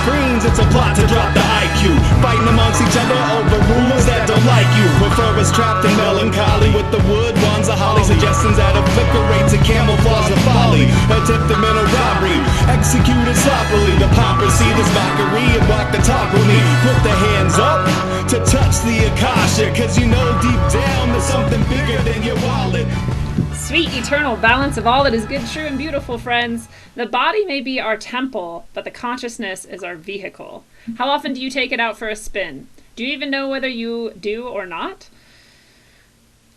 screens, it's a plot to drop the IQ. Fighting amongst each other over rumors that don't like you. Prefer us trapped in melancholy with the wood wands of holly. Suggestions that obliterate to camouflage the folly. Attempted mental robbery, executed sloppily. The pomp see this mockery and walk the talk with me. Put the hands up to touch the Akasha, cause you know deep down there's something bigger than your wallet. Sweet eternal balance of all that is good, true, and beautiful, friends. The body may be our temple, but the consciousness is our vehicle. How often do you take it out for a spin? Do you even know whether you do or not?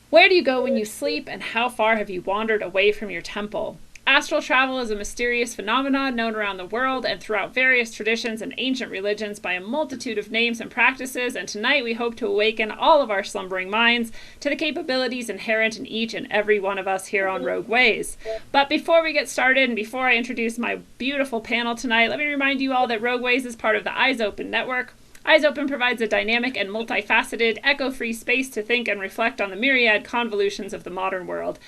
Where do you go when you sleep, and how far have you wandered away from your temple? Astral travel is a mysterious phenomenon known around the world and throughout various traditions and ancient religions by a multitude of names and practices, and tonight we hope to awaken all of our slumbering minds to the capabilities inherent in each and every one of us here on Rogue Ways. But before we get started, and before I introduce my beautiful panel tonight, let me remind you all that Rogue Ways is part of the Eyes Open network. Eyes Open provides a dynamic and multifaceted, echo-free space to think and reflect on the myriad convolutions of the modern world.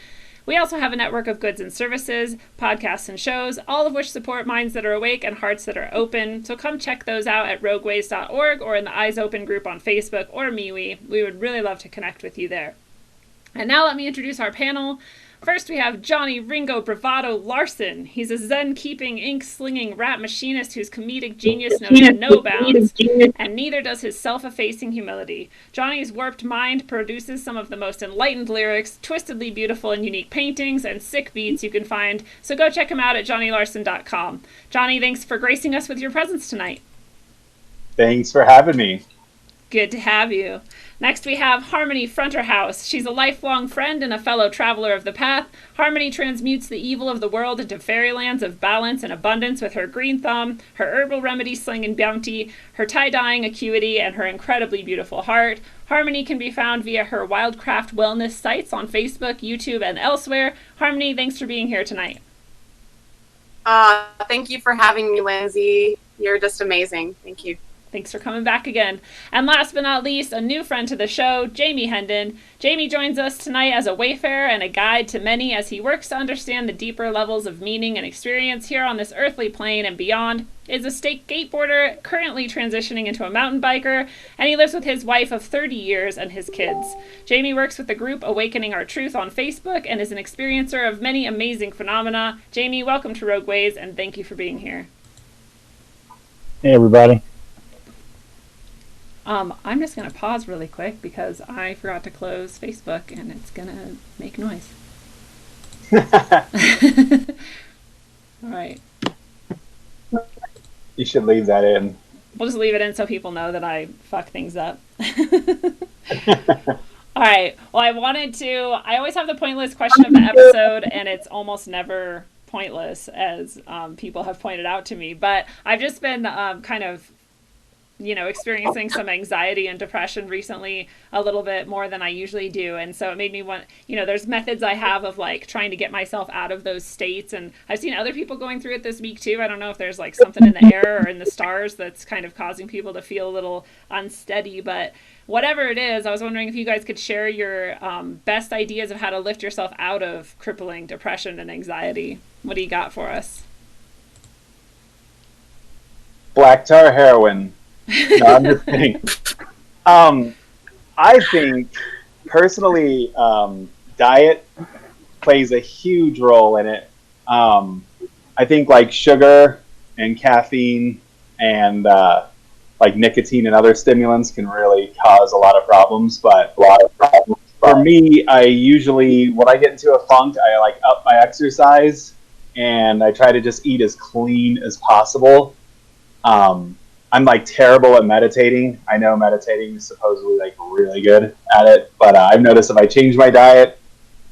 We also have a network of goods and services, podcasts and shows, all of which support minds that are awake and hearts that are open. So come check those out at rogueways.org or in the Eyes Open group on Facebook or MeWe. We would really love to connect with you there. And now let me introduce our panel. First, we have Johnny Ringo Bravado Larson. He's a Zen-keeping, ink-slinging rap machinist whose comedic genius knows no bounds, and neither does his self-effacing humility. Johnny's warped mind produces some of the most enlightened lyrics, twistedly beautiful and unique paintings, and sick beats you can find, so go check him out at johnnylarson.com. Johnny, thanks for gracing us with your presence tonight. Thanks for having me. Good to have you. Next, we have Harmony Fronterhouse. She's a lifelong friend and a fellow traveler of the path. Harmony transmutes the evil of the world into fairylands of balance and abundance with her green thumb, her herbal remedy sling and bounty, her tie-dyeing acuity, and her incredibly beautiful heart. Harmony can be found via her Wildcraft Wellness sites on Facebook, YouTube, and elsewhere. Harmony, thanks for being here tonight. Thank you for having me, Lindsay. You're just amazing. Thank you. Thanks for coming back again. And last but not least, a new friend to the show, Jamie Hendon. Jamie joins us tonight as a wayfarer and a guide to many as he works to understand the deeper levels of meaning and experience here on this earthly plane and beyond. Is a skateboarder, currently transitioning into a mountain biker, and he lives with his wife of 30 years and his kids. Jamie works with the group Awakening Our Truth on Facebook and is an experiencer of many amazing phenomena. Jamie, welcome to Rogue Ways, and thank you for being here. Hey, everybody. I'm just going to pause really quick because I forgot to close Facebook and it's going to make noise. All right. You should leave that in. We'll just leave it in so people know that I fuck things up. All right. Well, I always have the pointless question of the episode, and it's almost never pointless, as people have pointed out to me. But I've just been kind of experiencing some anxiety and depression recently a little bit more than I usually do. And so it made me want, there's methods I have of like trying to get myself out of those states. And I've seen other people going through it this week too. I don't know if there's like something in the air or in the stars that's kind of causing people to feel a little unsteady, but whatever it is, I was wondering if you guys could share your best ideas of how to lift yourself out of crippling depression and anxiety. What do you got for us? Black tar heroin. No, I'm just kidding. I think, personally, diet plays a huge role in it. I think like sugar and caffeine and like nicotine and other stimulants can really cause a lot of problems. But for me, I usually, when I get into a funk, I like up my exercise and I try to just eat as clean as possible. I'm like terrible at meditating. I know meditating is supposedly like really good at it, but I've noticed if I change my diet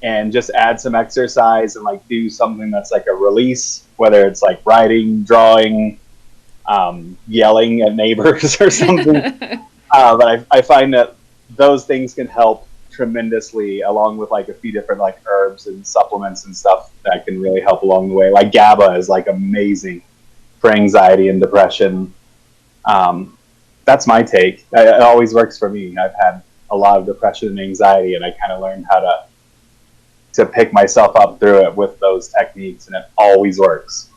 and just add some exercise and like do something that's like a release, whether it's like writing, drawing, yelling at neighbors or something. But I find that those things can help tremendously, along with like a few different like herbs and supplements and stuff that can really help along the way. Like GABA is like amazing for anxiety and depression. That's my take. It always works for me. I've had a lot of depression and anxiety, and I kind of learned how to pick myself up through it with those techniques, and it always works.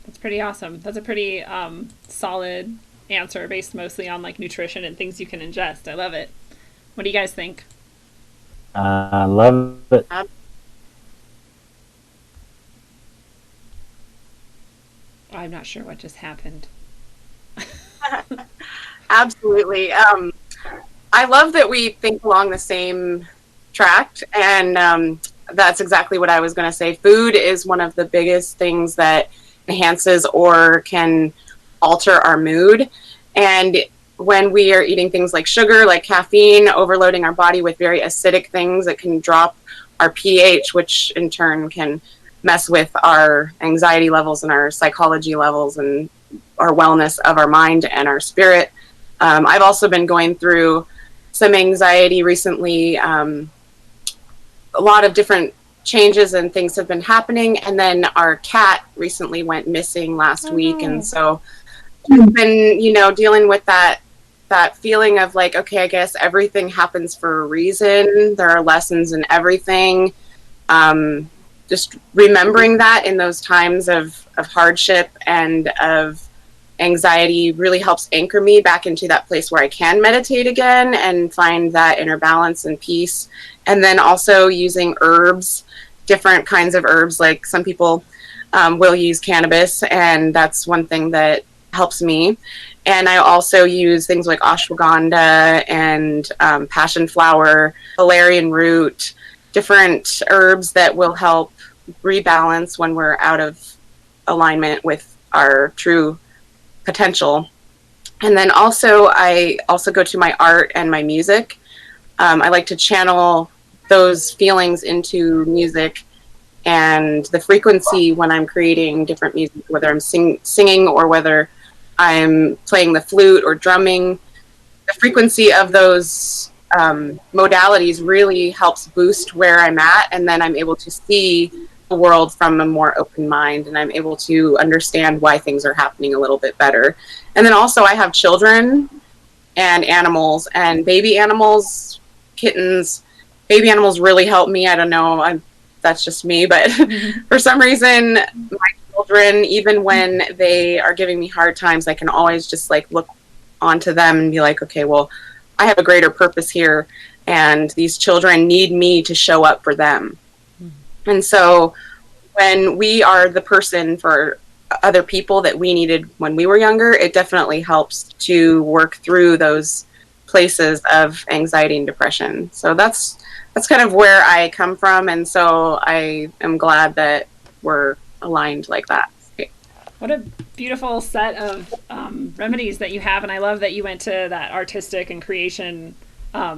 That's pretty awesome. That's a pretty solid answer based mostly on like nutrition and things you can ingest. I love it. What do you guys think? I love it. I'm not sure what just happened. Absolutely. I love that we think along the same track, and that's exactly what I was going to say. Food is one of the biggest things that enhances or can alter our mood. And when we are eating things like sugar, like caffeine, overloading our body with very acidic things, it can drop our pH, which in turn can mess with our anxiety levels and our psychology levels and our wellness of our mind and our spirit. I've also been going through some anxiety recently. A lot of different changes and things have been happening. And then our cat recently went missing last week. And so I've been, dealing with that feeling of like, okay, I guess everything happens for a reason. There are lessons in everything. Just remembering that in those times of hardship and of anxiety really helps anchor me back into that place where I can meditate again and find that inner balance and peace. And then also using herbs, different kinds of herbs, like some people will use cannabis, and that's one thing that helps me. And I also use things like ashwagandha and passion flower, valerian root, different herbs that will help rebalance when we're out of alignment with our true potential. And then also I also go to my art and my music. I like to channel those feelings into music and the frequency when I'm creating different music, whether I'm singing or whether I'm playing the flute or drumming. The frequency of those modalities really helps boost where I'm at, and then I'm able to see the world from a more open mind, and I'm able to understand why things are happening a little bit better. And then also I have children and animals, and baby animals, kittens. Baby animals really help me. I don't know, that's just me, but for some reason, my children, even when they are giving me hard times, I can always just like look onto them and be like, okay, well, I have a greater purpose here, and these children need me to show up for them. And so when we are the person for other people that we needed when we were younger, it definitely helps to work through those places of anxiety and depression. So that's kind of where I come from, and so I am glad that we're aligned like that. What a beautiful set of remedies that you have, and I love that you went to that artistic and creation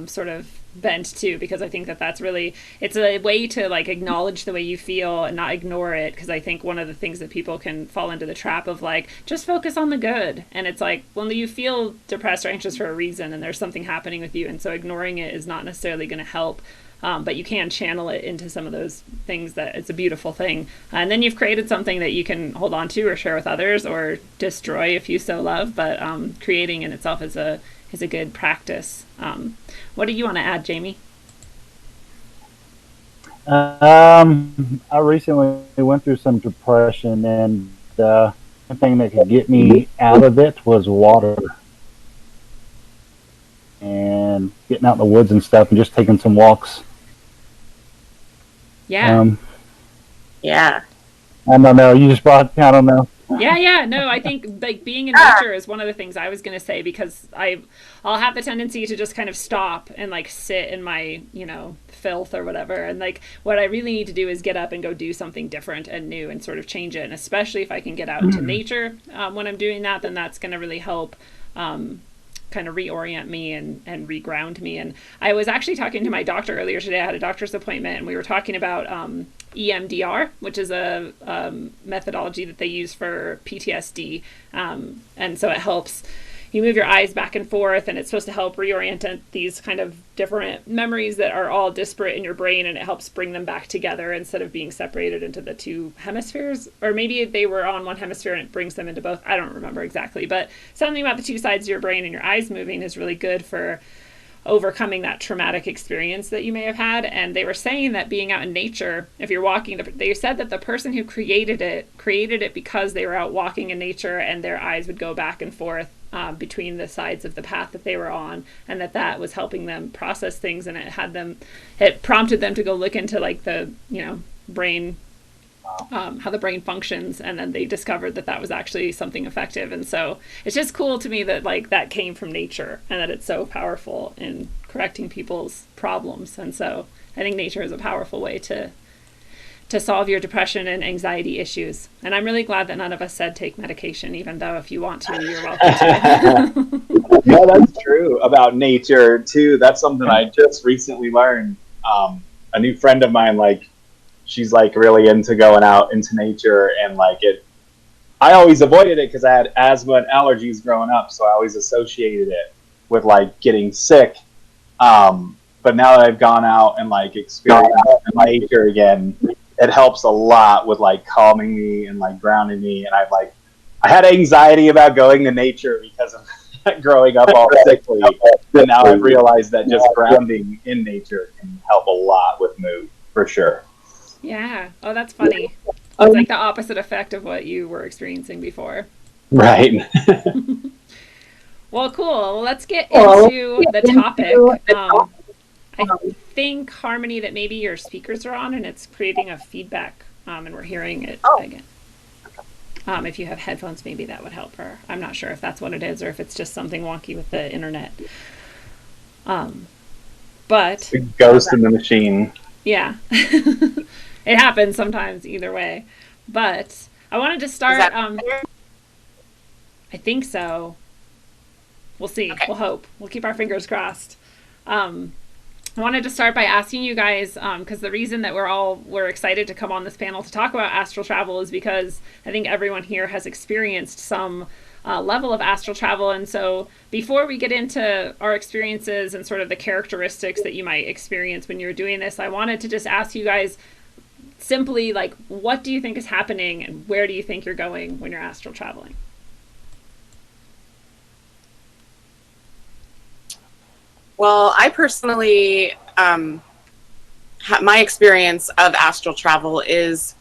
sort of bent too, because I think that that's really, it's a way to like acknowledge the way you feel and not ignore it, because I think one of the things that people can fall into the trap of like, just focus on the good, and it's like, well, you feel depressed or anxious for a reason and there's something happening with you, and so ignoring it is not necessarily going to help. But you can channel it into some of those things that it's a beautiful thing. And then you've created something that you can hold on to or share with others or destroy if you so love. But creating in itself is a good practice. What do you want to add, Jamie? I recently went through some depression, and the thing that could get me out of it was water. And getting out in the woods and stuff and just taking some walks. Yeah. Yeah. I don't know. You just brought, I don't know. Yeah. No, I think like being in nature is one of the things I was going to say, because I'll have the tendency to just kind of stop and like sit in my, filth or whatever. And like what I really need to do is get up and go do something different and new and sort of change it. And especially if I can get out into nature when I'm doing that, then that's going to really help kind of reorient me and reground me. And I was actually talking to my doctor earlier today. I had a doctor's appointment, and we were talking about EMDR, which is a methodology that they use for PTSD. And so it helps you move your eyes back and forth, and it's supposed to help reorient these kind of different memories that are all disparate in your brain, and it helps bring them back together instead of being separated into the two hemispheres. Or maybe they were on one hemisphere and it brings them into both. I don't remember exactly, but something about the two sides of your brain and your eyes moving is really good for overcoming that traumatic experience that you may have had. And they were saying that being out in nature, if you're walking, they said that the person who created it because they were out walking in nature and their eyes would go back and forth between the sides of the path that they were on, and that was helping them process things, and it prompted them to go look into like the brain, how the brain functions, and then they discovered that was actually something effective. And so it's just cool to me that like that came from nature and that it's so powerful in correcting people's problems. And so I think nature is a powerful way to solve your depression and anxiety issues. And I'm really glad that none of us said take medication, even though if you want to, you're welcome to. Yeah, that's true about nature too. That's something I just recently learned. A new friend of mine, like, she's like really into going out into nature, and like I always avoided it because I had asthma and allergies growing up, so I always associated it with like getting sick. But now that I've gone out and like experienced nature again, it helps a lot with like calming me and like grounding me. And I had anxiety about going to nature because of growing up all sickly. And now I've realized that just grounding in nature can help a lot with mood, for sure. Yeah. Oh, that's funny. It's like the opposite effect of what you were experiencing before. Right. Well, cool. Let's get into the topic. I think, Harmony, that maybe your speakers are on and it's creating a feedback, and we're hearing it again. If you have headphones, maybe that would help her. I'm not sure if that's what it is or if it's just something wonky with the internet. But a ghost in the machine. Yeah. It happens sometimes either way. But I wanted to start. I think so. We'll see. Okay. We'll hope. We'll keep our fingers crossed. I wanted to start by asking you guys, because the reason that we're excited to come on this panel to talk about astral travel is because I think everyone here has experienced some level of astral travel. And so before we get into our experiences and sort of the characteristics that you might experience when you're doing this, I wanted to just ask you guys simply, like, what do you think is happening and where do you think you're going when you're astral traveling? Well, I personally, my experience of astral travel is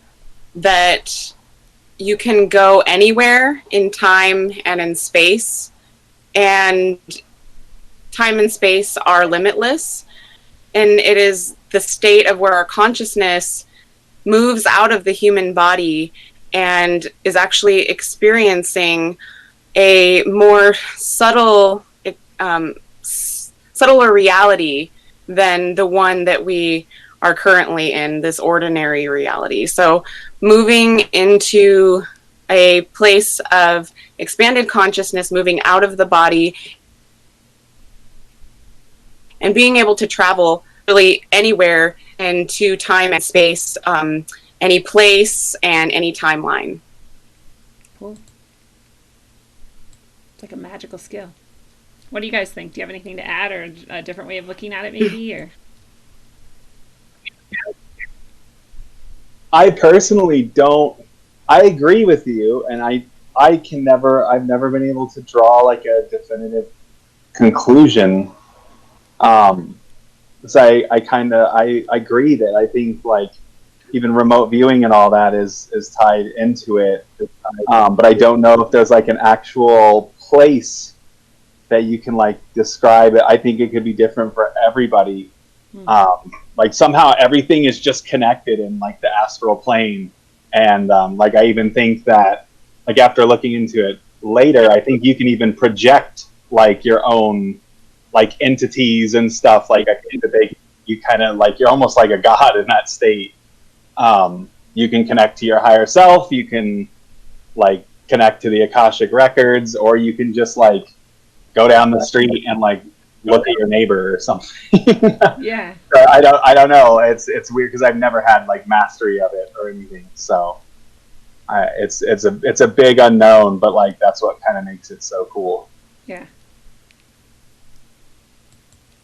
that you can go anywhere in time and in space, and time and space are limitless, and it is the state of where our consciousness moves out of the human body and is actually experiencing a more subtler reality than the one that we are currently in, this ordinary reality. So moving into a place of expanded consciousness, moving out of the body, and being able to travel really anywhere into time and space, any place and any timeline. Cool. It's like a magical skill. What do you guys think? Do you have anything to add, or a different way of looking at it maybe? Or I personally don't. I agree with you, and I've never been able to draw like a definitive conclusion. So I agree that I think like even remote viewing and all that is tied into it. But I don't know if there's like an actual place that you can like describe it. I think it could be different for everybody. Like somehow everything is just connected in like the astral plane. And like I even think that like after looking into it later, I think you can even project like your own like entities and stuff. Like I think that you kind of like, you're almost like a god in that state. You can connect to your higher self. You can like connect to the Akashic records, or you can just like go down the street and like look at your neighbor or something. Yeah. So I don't know. It's weird because I've never had like mastery of it or anything. So it's a big unknown, but like that's what kind of makes it so cool. Yeah.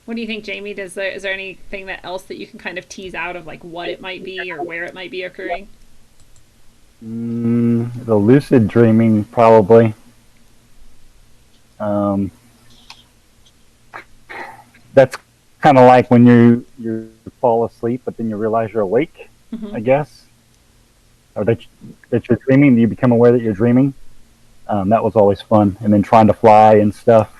What do you think, Jamie? Is there anything else that you can kind of tease out of like what it might be or where it might be occurring? The lucid dreaming, probably. that's kind of like when you fall asleep, but then you realize you're awake, I guess, or that you're dreaming. You become aware that you're dreaming. That was always fun. And then trying to fly and stuff.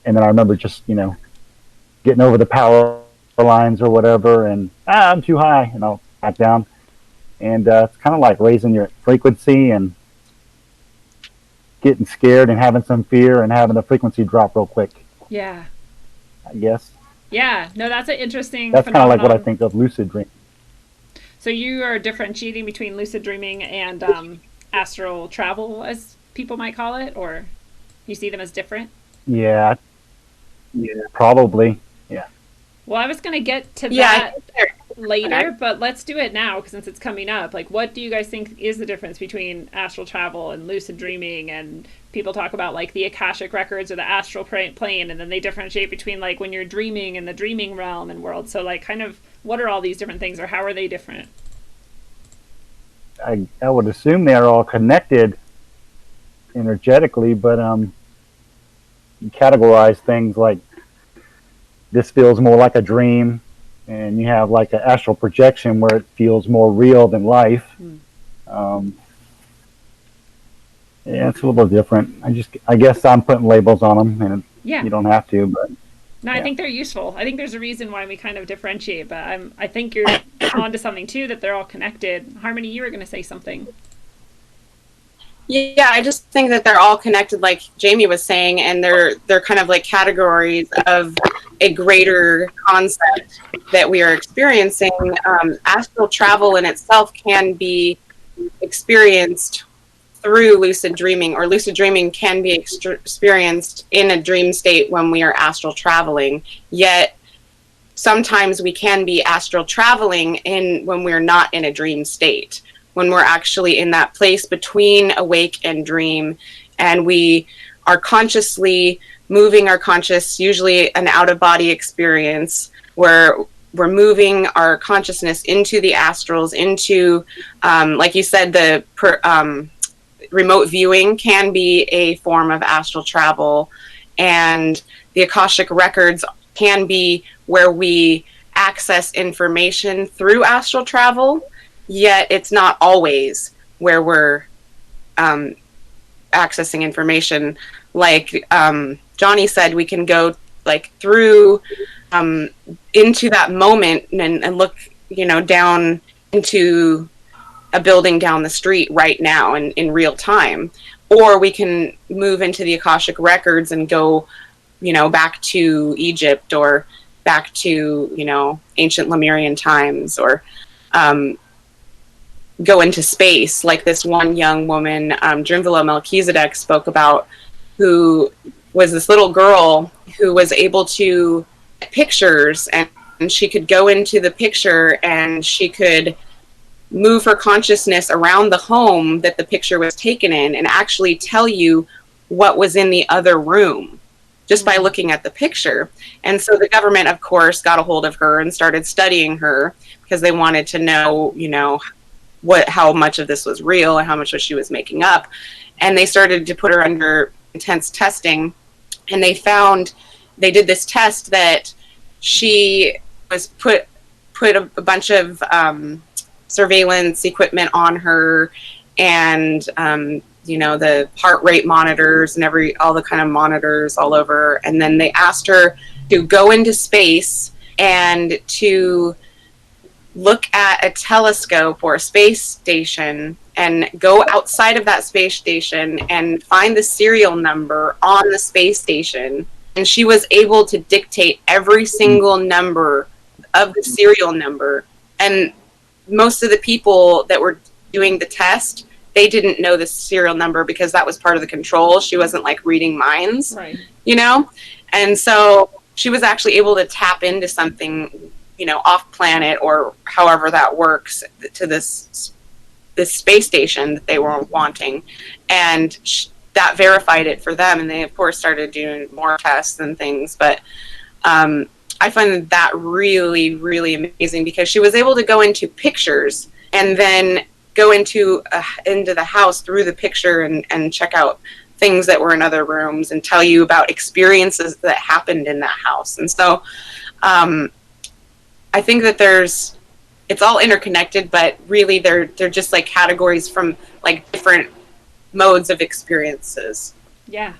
And then I remember just getting over the power lines or whatever, and I'm too high, and I'll back down. And it's kind of like raising your frequency and getting scared and having some fear and having the frequency drop real quick. Yeah. I guess. Yeah. No, that's an interesting That's kind of like what I phenomenon. think of lucid dreaming. So you are differentiating between lucid dreaming and astral travel, as people might call it, or you see them as different? Yeah. Yeah. Probably. Yeah. Well, I was going to get to Yeah, I that think they're later, but let's do it now since it's coming up. Like, what do you guys think is the difference between astral travel and lucid dreaming? And people talk about like the Akashic records or the astral plane, and then they differentiate between like when you're dreaming and the dreaming realm and world. So, like, kind of what are all these different things, or how are they different? I would assume they're all connected energetically, but you categorize things like this feels more like a dream, and you have like an astral projection where it feels more real than life. Yeah, it's a little different. I guess I'm putting labels on them, and Yeah. you don't have to, but No, I Yeah. think they're useful. I think there's a reason why we kind of differentiate, but I think you're onto something too, that they're all connected. Harmony, you were going to say something. Yeah, I just think that they're all connected, like Jamie was saying, and they're kind of like categories of a greater concept that we are experiencing. Astral travel in itself can be experienced through lucid dreaming, or lucid dreaming can be experienced in a dream state when we are astral traveling. Yet sometimes we can be astral traveling when we're not in a dream state, when we're actually in that place between awake and dream, and we are consciously moving our conscious, usually an out-of-body experience, where we're moving our consciousness into the astrals, into, like you said, the remote viewing can be a form of astral travel, and the Akashic records can be where we access information through astral travel, yet it's not always where we're accessing information. Like Johnny said, we can go like through into that moment and look, down into a building down the street right now and in real time, or we can move into the Akashic records and go, back to Egypt, or back to, ancient Lemurian times, or go into space, like this one young woman, Drimvila Melchizedek, spoke about, who was this little girl who was able to get pictures, and she could go into the picture and she could move her consciousness around the home that the picture was taken in and actually tell you what was in the other room just by looking at the picture. And so the government, of course, got a hold of her and started studying her because they wanted to know, how much of this was real and how much she was making up. And they started to put her under intense testing. And they did this test that she was put a bunch of surveillance equipment on her, and the heart rate monitors and all the kind of monitors all over. And then they asked her to go into space and to look at a telescope or a space station and go outside of that space station and find the serial number on the space station. And she was able to dictate every single number of the serial number. And most of the people that were doing the test, they didn't know the serial number because that was part of the control. She wasn't like reading minds, Right. And so she was actually able to tap into something, off planet, or however that works, to this space station that they were wanting. And that verified it for them. And they, of course, started doing more tests and things. But I find that really, really amazing, because she was able to go into pictures and then go into the house through the picture and check out things that were in other rooms and tell you about experiences that happened in that house. And so I think that it's all interconnected, but really they're just like categories from like different modes of experiences. Yeah.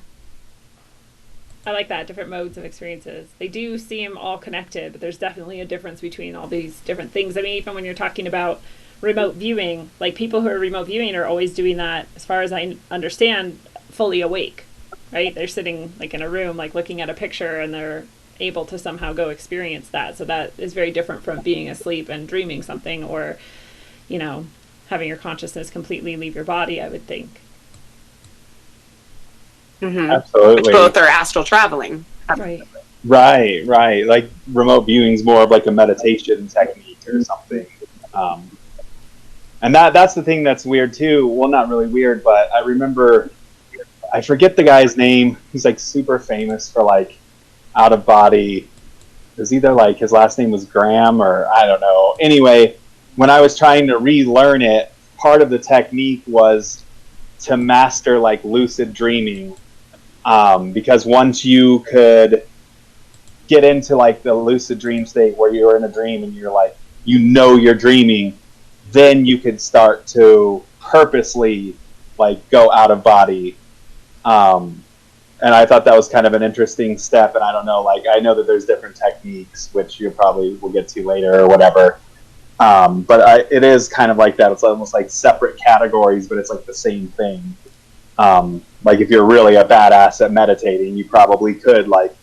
I like that, different modes of experiences. They do seem all connected, but there's definitely a difference between all these different things. I mean, even when you're talking about remote viewing, like people who are remote viewing are always doing that, as far as I understand, fully awake, right? They're sitting like in a room, like looking at a picture, and they're able to somehow go experience that. So that is very different from being asleep and dreaming something, or, you know, having your consciousness completely leave your body, I would think. Mm-hmm. Absolutely. Which both are astral traveling. Right. Right. Like remote viewing is more of like a meditation technique or something. And that's the thing that's weird too. Well, not really weird, but I remember, I forget the guy's name. He's like super famous for like out of body. It was either like his last name was Graham or I don't know. Anyway, when I was trying to relearn it, part of the technique was to master like lucid dreaming. Because once you could get into like the lucid dream state where you're in a dream and you're like, you know, you're dreaming, then you could start to purposely like go out of body. And I thought that was kind of an interesting step. And I don't know, like, I know that there's different techniques, which you probably will get to later or whatever. But it is kind of like that. It's almost like separate categories, but it's like the same thing. Like if you're really a badass at meditating, you probably could like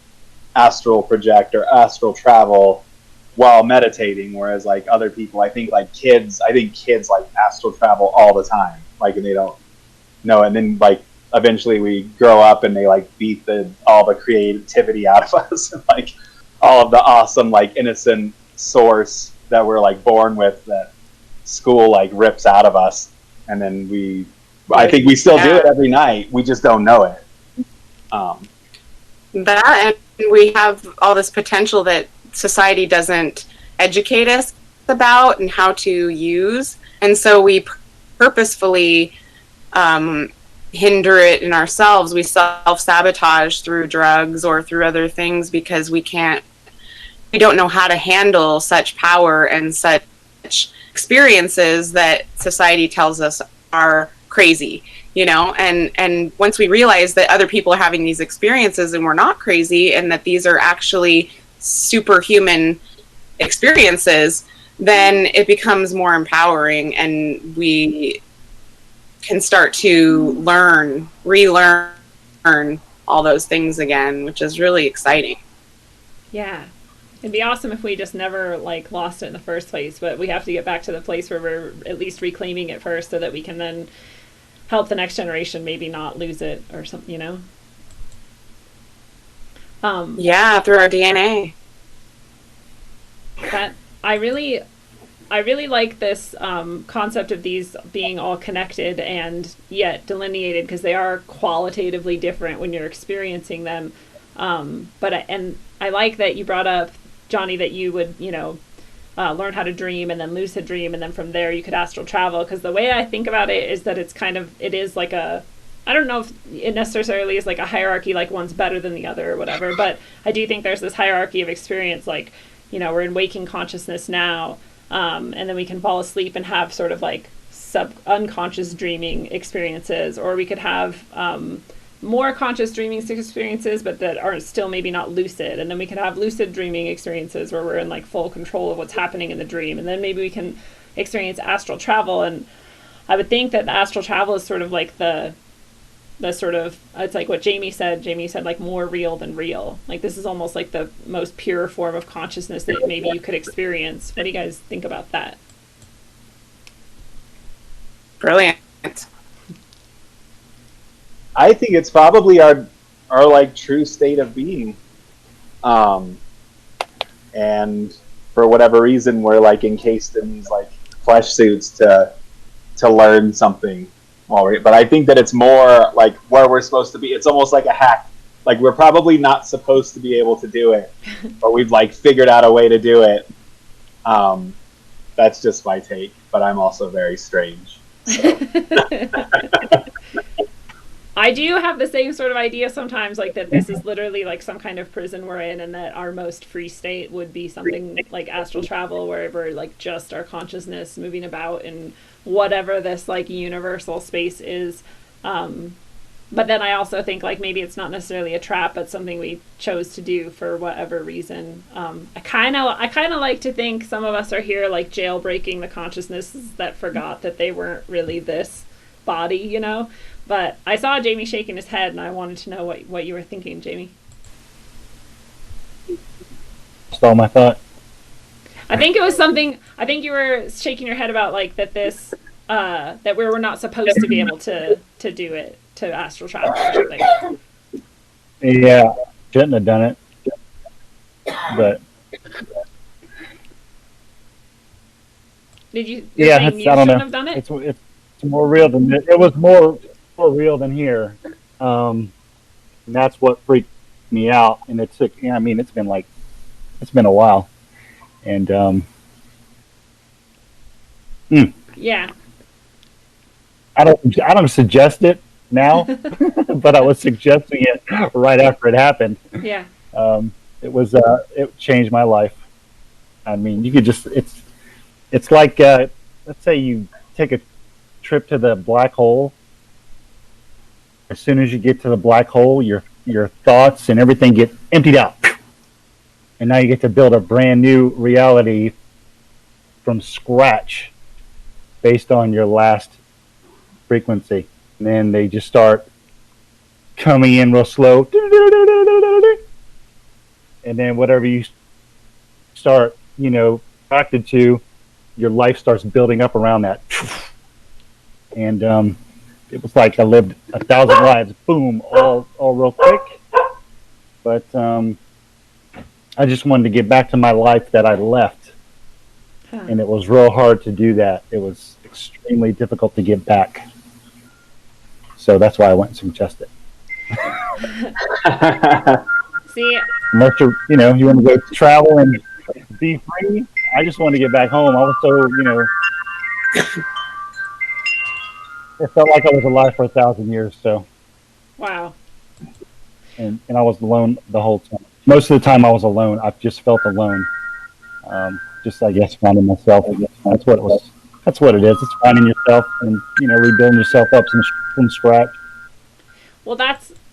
astral project or astral travel while meditating. Whereas like other people, I think kids like astral travel all the time. Like, and they don't know. And then like eventually we grow up and they like beat all the creativity out of us. And like all of the awesome, like innocent source that we're like born with that school like rips out of us. And then I think we still do it every night. We just don't know it. That, and we have all this potential that society doesn't educate us about and how to use. And so we purposefully hinder it in ourselves. We self-sabotage through drugs or through other things because we don't know how to handle such power and such experiences that society tells us are crazy, you know, and once we realize that other people are having these experiences and we're not crazy and that these are actually superhuman experiences, then it becomes more empowering and we can start to relearn all those things again, which is really exciting. Yeah. It'd be awesome if we just never like lost it in the first place, but we have to get back to the place where we're at least reclaiming it first so that we can then help the next generation maybe not lose it or something, you know? Yeah, through our DNA. But I really like this concept of these being all connected and yet delineated, because they are qualitatively different when you're experiencing them. But I like that you brought up, Johnny, that you would, you know, learn how to dream and then lucid dream, and then from there you could astral travel. Because the way I think about it is that it is like I don't know if it necessarily is like a hierarchy, like one's better than the other or whatever, but I do think there's this hierarchy of experience, like, you know, we're in waking consciousness now, and then we can fall asleep and have sort of like unconscious dreaming experiences, or we could have more conscious dreaming experiences, but that are still maybe not lucid. And then we can have lucid dreaming experiences where we're in like full control of what's happening in the dream. And then maybe we can experience astral travel. And I would think that the astral travel is sort of like the sort of, it's like what Jamie said like more real than real. Like this is almost like the most pure form of consciousness that maybe you could experience. What do you guys think about that? Brilliant. I think it's probably our like true state of being. And for whatever reason, we're like encased in these like flesh suits to learn something. But I think that it's more like where we're supposed to be. It's almost like a hack. Like we're probably not supposed to be able to do it, but we've like figured out a way to do it. That's just my take, but I'm also very strange. So. I do have the same sort of idea sometimes, like that this is literally like some kind of prison we're in, and that our most free state would be something like astral travel, where we're like just our consciousness moving about in whatever this like universal space is. But then I also think like maybe it's not necessarily a trap, but something we chose to do for whatever reason. I kind of like to think some of us are here like jailbreaking the consciousnesses that forgot that they weren't really this body, you know. But I saw Jamie shaking his head, and I wanted to know what you were thinking, Jamie. Stole my thought. I think it was something. I think you were shaking your head about like that this that we were not supposed to be able to do it, to astral travel or something. Yeah, shouldn't have done it, but Did you? yeah, Saying you I don't shouldn't know. have done it? It's more real than it was more real than here. And that's what freaked me out. And it took. I mean, it's been a while, and Yeah. I don't suggest it now, but I was suggesting it right after it happened. Yeah. It changed my life. I mean, you could just it's like let's say you take a trip to the black hole. As soon as you get to the black hole, your thoughts and everything get emptied out, and now you get to build a brand new reality from scratch based on your last frequency. And then they just start coming in real slow, and then whatever you start, attracted to, your life starts building up around that. And it was like I lived 1,000 lives, boom, all real quick. But I just wanted to get back to my life that I left, and it was real hard to do that. It was extremely difficult to get back. So that's why I went and suggested it. See, unless you want to go travel and be free. I just wanted to get back home. I was so, it felt like I was alive for 1,000 years. So, wow. And I was alone the whole time. Most of the time I was alone. I just felt alone. Just, I guess, finding myself. That's what it was. That's what it is. It's finding yourself and, rebuilding yourself up from scratch. Well,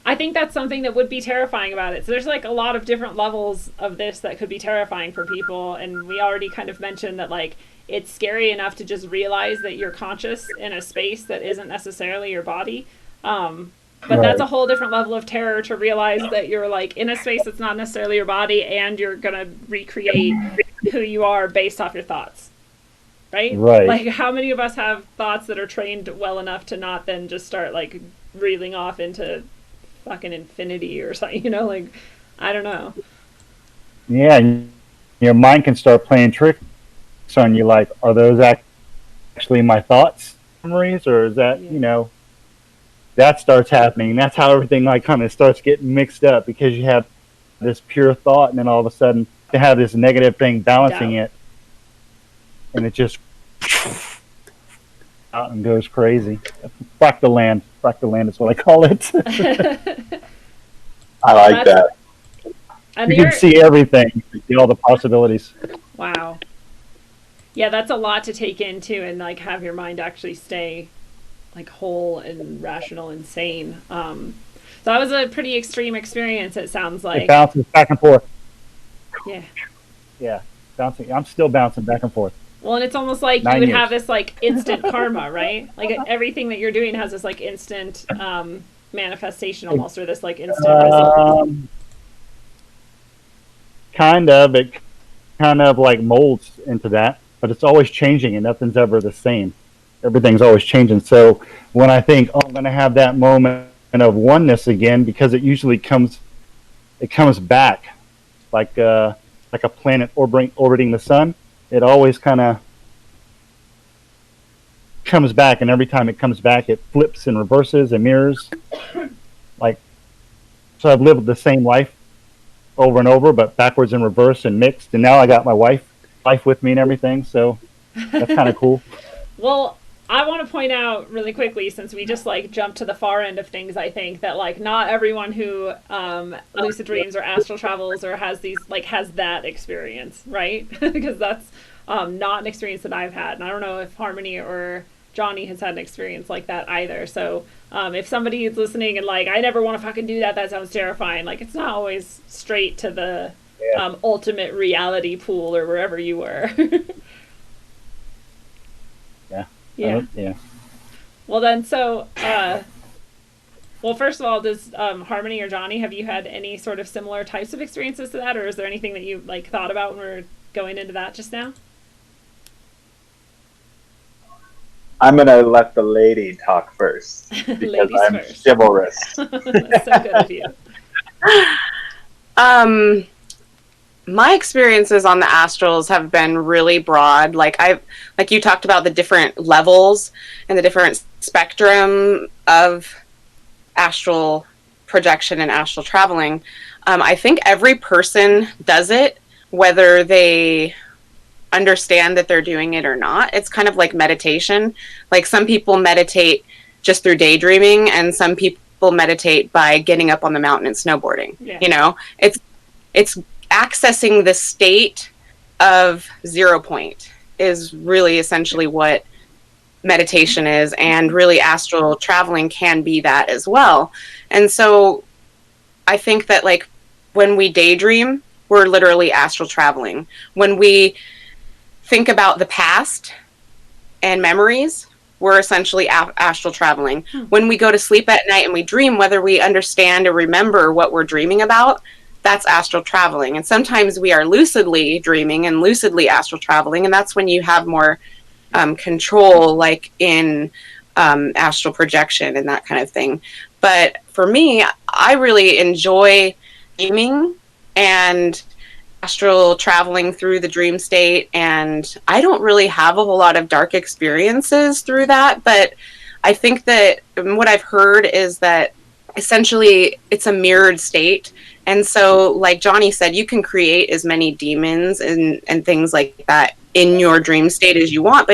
I think that's something that would be terrifying about it. So there's like a lot of different levels of this that could be terrifying for people. And we already kind of mentioned that like it's scary enough to just realize that you're conscious in a space that isn't necessarily your body. But right. That's a whole different level of terror to realize that you're like in a space that's not necessarily your body, and you're going to recreate who you are based off your thoughts. Right? Like how many of us have thoughts that are trained well enough to not then just start like reeling off into fucking infinity or something, like, I don't know. Yeah, your mind can start playing tricks on you, like, are those actually my thoughts, memories, or is that, that starts happening. That's how everything like kind of starts getting mixed up, because you have this pure thought, and then all of a sudden to have this negative thing balancing it, and it just out and goes crazy. Fractal land is what I call it. I like that. And you can see everything, you see all the possibilities. Wow. Yeah, that's a lot to take in too, and like have your mind actually stay like whole and rational and sane. So that was a pretty extreme experience, it sounds like. It bounces back and forth. Yeah. Yeah, bouncing. I'm still bouncing back and forth. Well, and it's almost like you would have this like instant karma, right? Like everything that you're doing has this like instant manifestation almost, or this like instant result. It kind of like molds into that, but it's always changing and nothing's ever the same. Everything's always changing. So when I think, I'm going to have that moment of oneness again, because it usually comes back like a planet orbiting the sun. It always kind of comes back, and every time it comes back, it flips and reverses and mirrors. So I've lived the same life over and over, but backwards and reverse and mixed. And now I got my wife with me and everything, so that's kind of cool. Well, I want to point out really quickly, since we just like jumped to the far end of things, I think that like not everyone who lucid dreams or astral travels or has these like has that experience, right? Because that's not an experience that I've had, and I don't know if Harmony or Johnny has had an experience like that either. So if somebody is listening and like, I never want to fucking do that, that sounds terrifying. Like, it's not always straight to the ultimate reality pool or wherever you were. Yeah. Well then, so well, first of all, does Harmony or Johnny, have you had any sort of similar types of experiences to that, or is there anything that you like thought about when we were going into that just now? I'm gonna let the lady talk first because Ladies I'm first. chivalrous. That's so good of you. My experiences on the astrals have been really broad. Like you talked about the different levels and the different spectrum of astral projection and astral traveling. I think every person does it, whether they understand that they're doing it or not. It's kind of like meditation. Like, some people meditate just through daydreaming, and some people meditate by getting up on the mountain and snowboarding. Yeah. You know, it's accessing the state of 0 point is really essentially what meditation is, and really astral traveling can be that as well. And so I think that, like, when we daydream, we're literally astral traveling. When we think about the past and memories, we're essentially astral traveling. When we go to sleep at night and we dream, whether we understand or remember what we're dreaming about, that's astral traveling. And sometimes we are lucidly dreaming and lucidly astral traveling, and that's when you have more control, like in astral projection and that kind of thing. But for me, I really enjoy dreaming and astral traveling through the dream state, and I don't really have a whole lot of dark experiences through that. But I think that what I've heard is that essentially it's a mirrored state. And so, like Johnny said, you can create as many demons and things like that in your dream state as you want,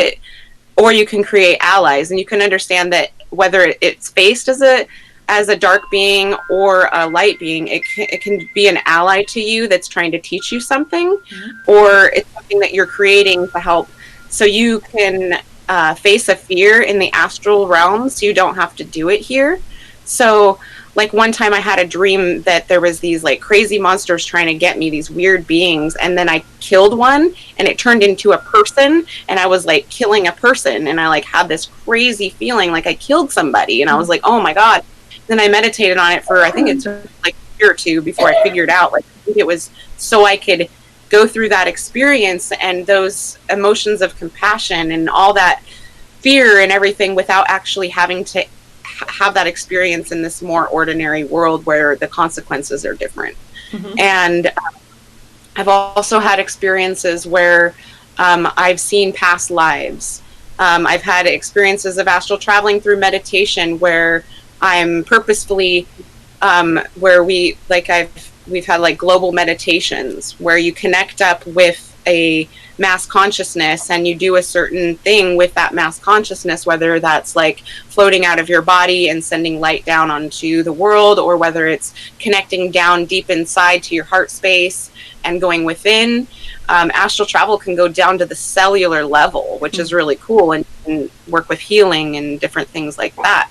or you can create allies, and you can understand that whether it's faced as a dark being or a light being, it can be an ally to you that's trying to teach you something, or it's something that you're creating to help, so you can face a fear in the astral realm, so you don't have to do it here. So, like, one time I had a dream that there was these like crazy monsters trying to get me, these weird beings, and then I killed one and it turned into a person, and I was like killing a person, and I like had this crazy feeling like I killed somebody, and I was like, oh my god. Then I meditated on it for, I think it took like a year or two before I figured out, like, I think it was so I could go through that experience and those emotions of compassion and all that fear and everything without actually having to have that experience in this more ordinary world where the consequences are different. And I've also had experiences where I've seen past lives. I've had experiences of astral traveling through meditation where I'm purposefully where we've had like global meditations where you connect up with a mass consciousness and you do a certain thing with that mass consciousness, whether that's like floating out of your body and sending light down onto the world, or whether it's connecting down deep inside to your heart space and going within. Astral travel can go down to the cellular level, which is really cool, and work with healing and different things like that.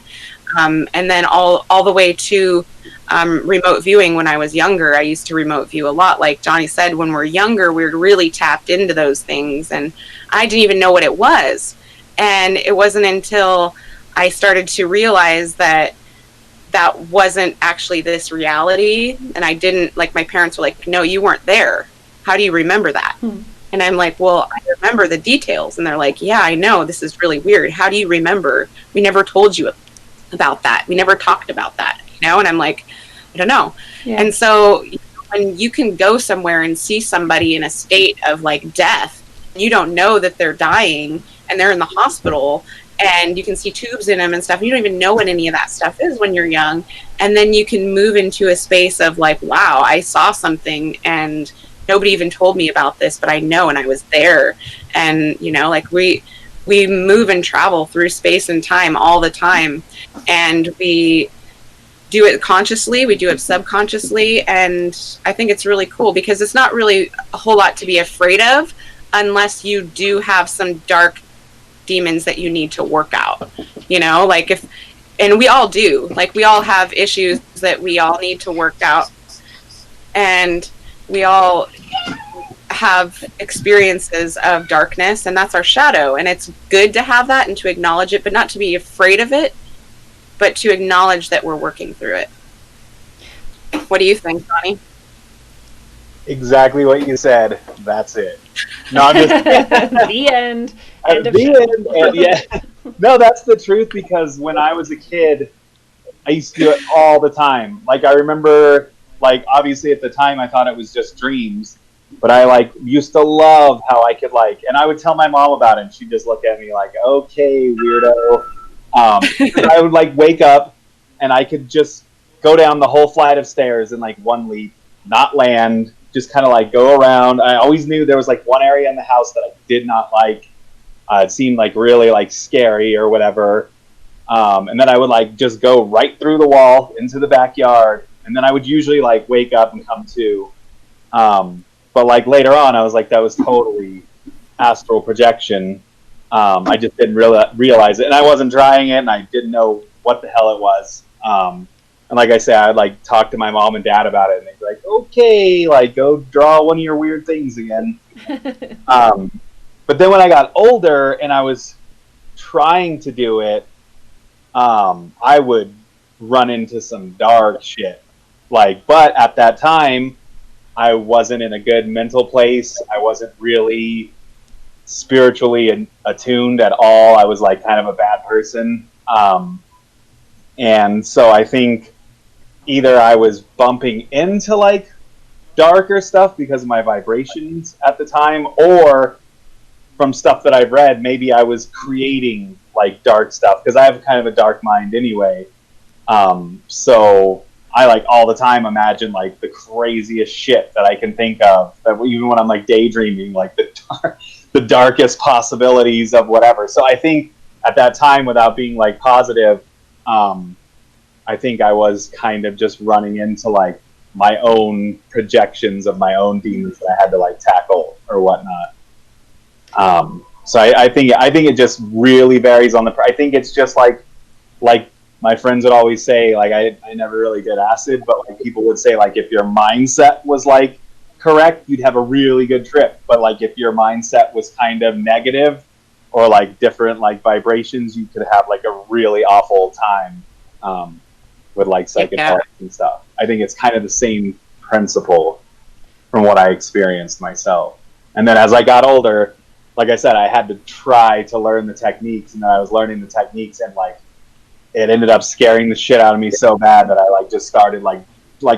And then all the way to remote viewing. When I was younger, I used to remote view a lot. Like Johnny said, when we're younger, we're really tapped into those things, and I didn't even know what it was. And it wasn't until I started to realize that that wasn't actually this reality, and I didn't, like, my parents were like, no, you weren't there. How do you remember that? And I'm like, well, I remember the details. And they're like, yeah, I know, this is really weird. How do you remember? We never told you about that. We never talked about that, you know? And I'm like, I don't know. Yeah. And so when you can go somewhere and see somebody in a state of like death, you don't know that they're dying and they're in the hospital, and you can see tubes in them and stuff. You don't even know what any of that stuff is when you're young. And then you can move into a space of like, wow, I saw something and nobody even told me about this, but I know, and I was there. And, you know, like we move and travel through space and time all the time, and we do it consciously, we do it subconsciously, and I think it's really cool because it's not really a whole lot to be afraid of unless you do have some dark demons that you need to work out, you know, like if, and we all do, like we all have issues that we all need to work out, and we all have experiences of darkness, and that's our shadow, and it's good to have that and to acknowledge it, but not to be afraid of it, but to acknowledge that we're working through it. What do you think, Donnie? Exactly what you said. That's it. No, I'm just The end. End of the show. end. And yeah, no, that's the truth. Because when I was a kid, I used to do it all the time. Like I remember, like obviously at the time I thought it was just dreams, but I like used to love how I could like, and I would tell my mom about it, and she'd just look at me like, "Okay, weirdo." I would like wake up, and I could just go down the whole flight of stairs in like one leap, not land, just kind of like go around. I always knew there was like one area in the house that I did not like. It seemed like really like scary or whatever. And then I would like just go right through the wall into the backyard, and then I would usually like wake up and come to. But like later on, I was like, that was totally astral projection. I just didn't realize it, and I wasn't trying it, and I didn't know what the hell it was. And like I said, I'd like talk to my mom and dad about it, and they'd be like, "Okay, like go draw one of your weird things again." But then when I got older and I was trying to do it, I would run into some dark shit. Like, but at that time, I wasn't in a good mental place. I wasn't really spiritually attuned at all. I was like kind of a bad person. And so I think either I was bumping into like darker stuff because of my vibrations at the time, or from stuff that I've read, maybe I was creating like dark stuff because I have kind of a dark mind anyway. So I like all the time imagine like the craziest shit that I can think of, that even when I'm like daydreaming, like the darkest possibilities of whatever. So I think at that time, without being like positive, I think I was kind of just running into like my own projections of my own demons that I had to like tackle or whatnot. So I think it just really varies on I think it's just like my friends would always say, like I never really did acid, but like people would say like if your mindset was like correct, you'd have a really good trip. But like if your mindset was kind of negative or like different like vibrations, you could have like a really awful time with like psychedelics and stuff. I think it's kind of the same principle from what I experienced myself. And then as I got older, like I said, I had to try to learn the techniques, and then I was learning the techniques, and like it ended up scaring the shit out of me so bad that I like just started like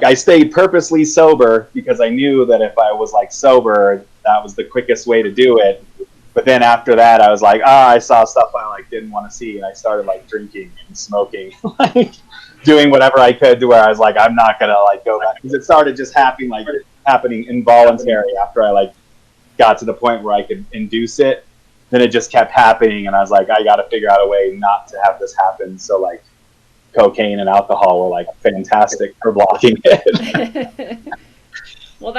I stayed purposely sober because I knew that if I was like sober, that was the quickest way to do it. But then after that, I was like, I saw stuff I like didn't want to see, and I started like drinking and smoking, like doing whatever I could to where I was like, I'm not gonna like go back, because it started just happening involuntary after I like got to the point where I could induce it. Then it just kept happening, and I was like, I got to figure out a way not to have this happen. So like cocaine and alcohol were like fantastic for blocking it. Well,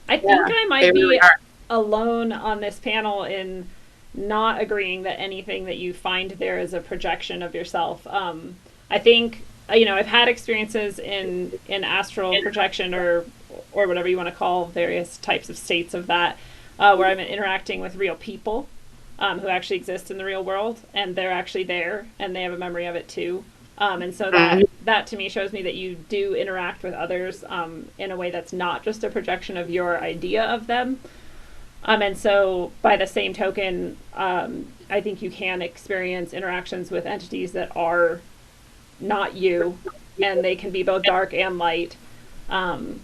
I think I might be alone on this panel in not agreeing that anything that you find there is a projection of yourself. I think, I've had experiences in astral projection or whatever you want to call various types of states of that, where I'm interacting with real people who actually exist in the real world, and they're actually there, and they have a memory of it too. And so that to me shows me that you do interact with others in a way that's not just a projection of your idea of them. And so by the same token, I think you can experience interactions with entities that are not you, and they can be both dark and light. And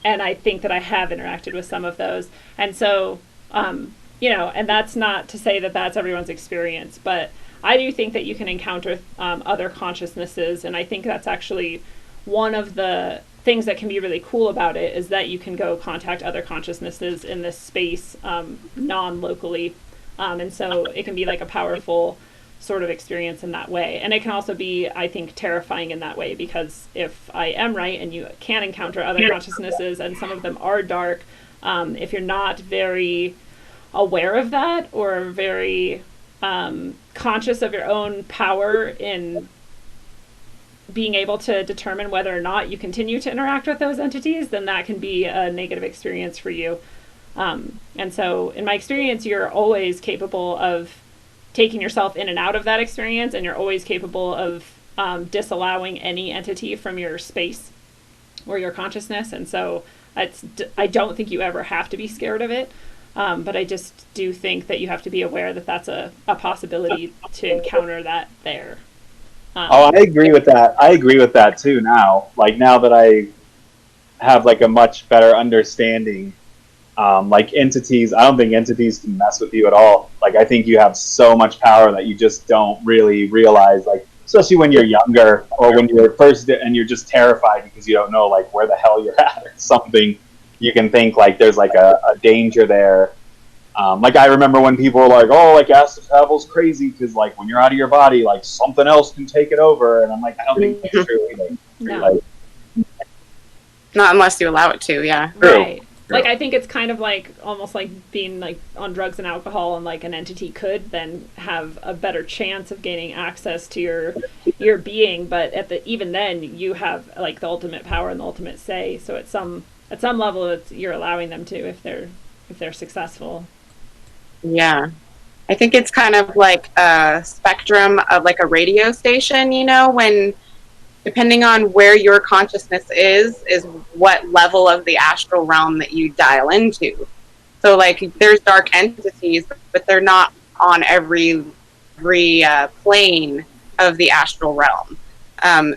I think that I have interacted with some of those. And so, and that's not to say that that's everyone's experience, but I do think that you can encounter other consciousnesses, and I think that's actually one of the things that can be really cool about it, is that you can go contact other consciousnesses in this space non-locally. And so it can be like a powerful sort of experience in that way. And it can also be, I think, terrifying in that way, because if I am right and you can encounter other consciousnesses and some of them are dark, if you're not very aware of that or very conscious of your own power in being able to determine whether or not you continue to interact with those entities, then that can be a negative experience for you. And so in my experience, you're always capable of taking yourself in and out of that experience, and you're always capable of disallowing any entity from your space or your consciousness. And so I don't think you ever have to be scared of it. But I just do think that you have to be aware that that's a possibility to encounter that there. I agree with that. I agree with that too now. Like, now that I have like a much better understanding, like entities, I don't think entities can mess with you at all. Like, I think you have so much power that you just don't really realize, like, especially when you're younger or when you're first and you're just terrified because you don't know like where the hell you're at or something. You can think like there's like a danger there. Like, I remember when people were like, oh, like astral travel's crazy because like when you're out of your body, like something else can take it over. And I'm like, I don't think that's true either. No. Like, Not unless you allow it to, yeah. Right. True. Like, I think it's kind of like almost like being like on drugs and alcohol, and like an entity could then have a better chance of gaining access to your being, but even then you have like the ultimate power and the ultimate say. So at some level you're allowing them to, if they're successful. Yeah. I think it's kind of like a spectrum of like a radio station, you know, when depending on where your consciousness is what level of the astral realm that you dial into. So like there's dark entities, but they're not on every plane of the astral realm.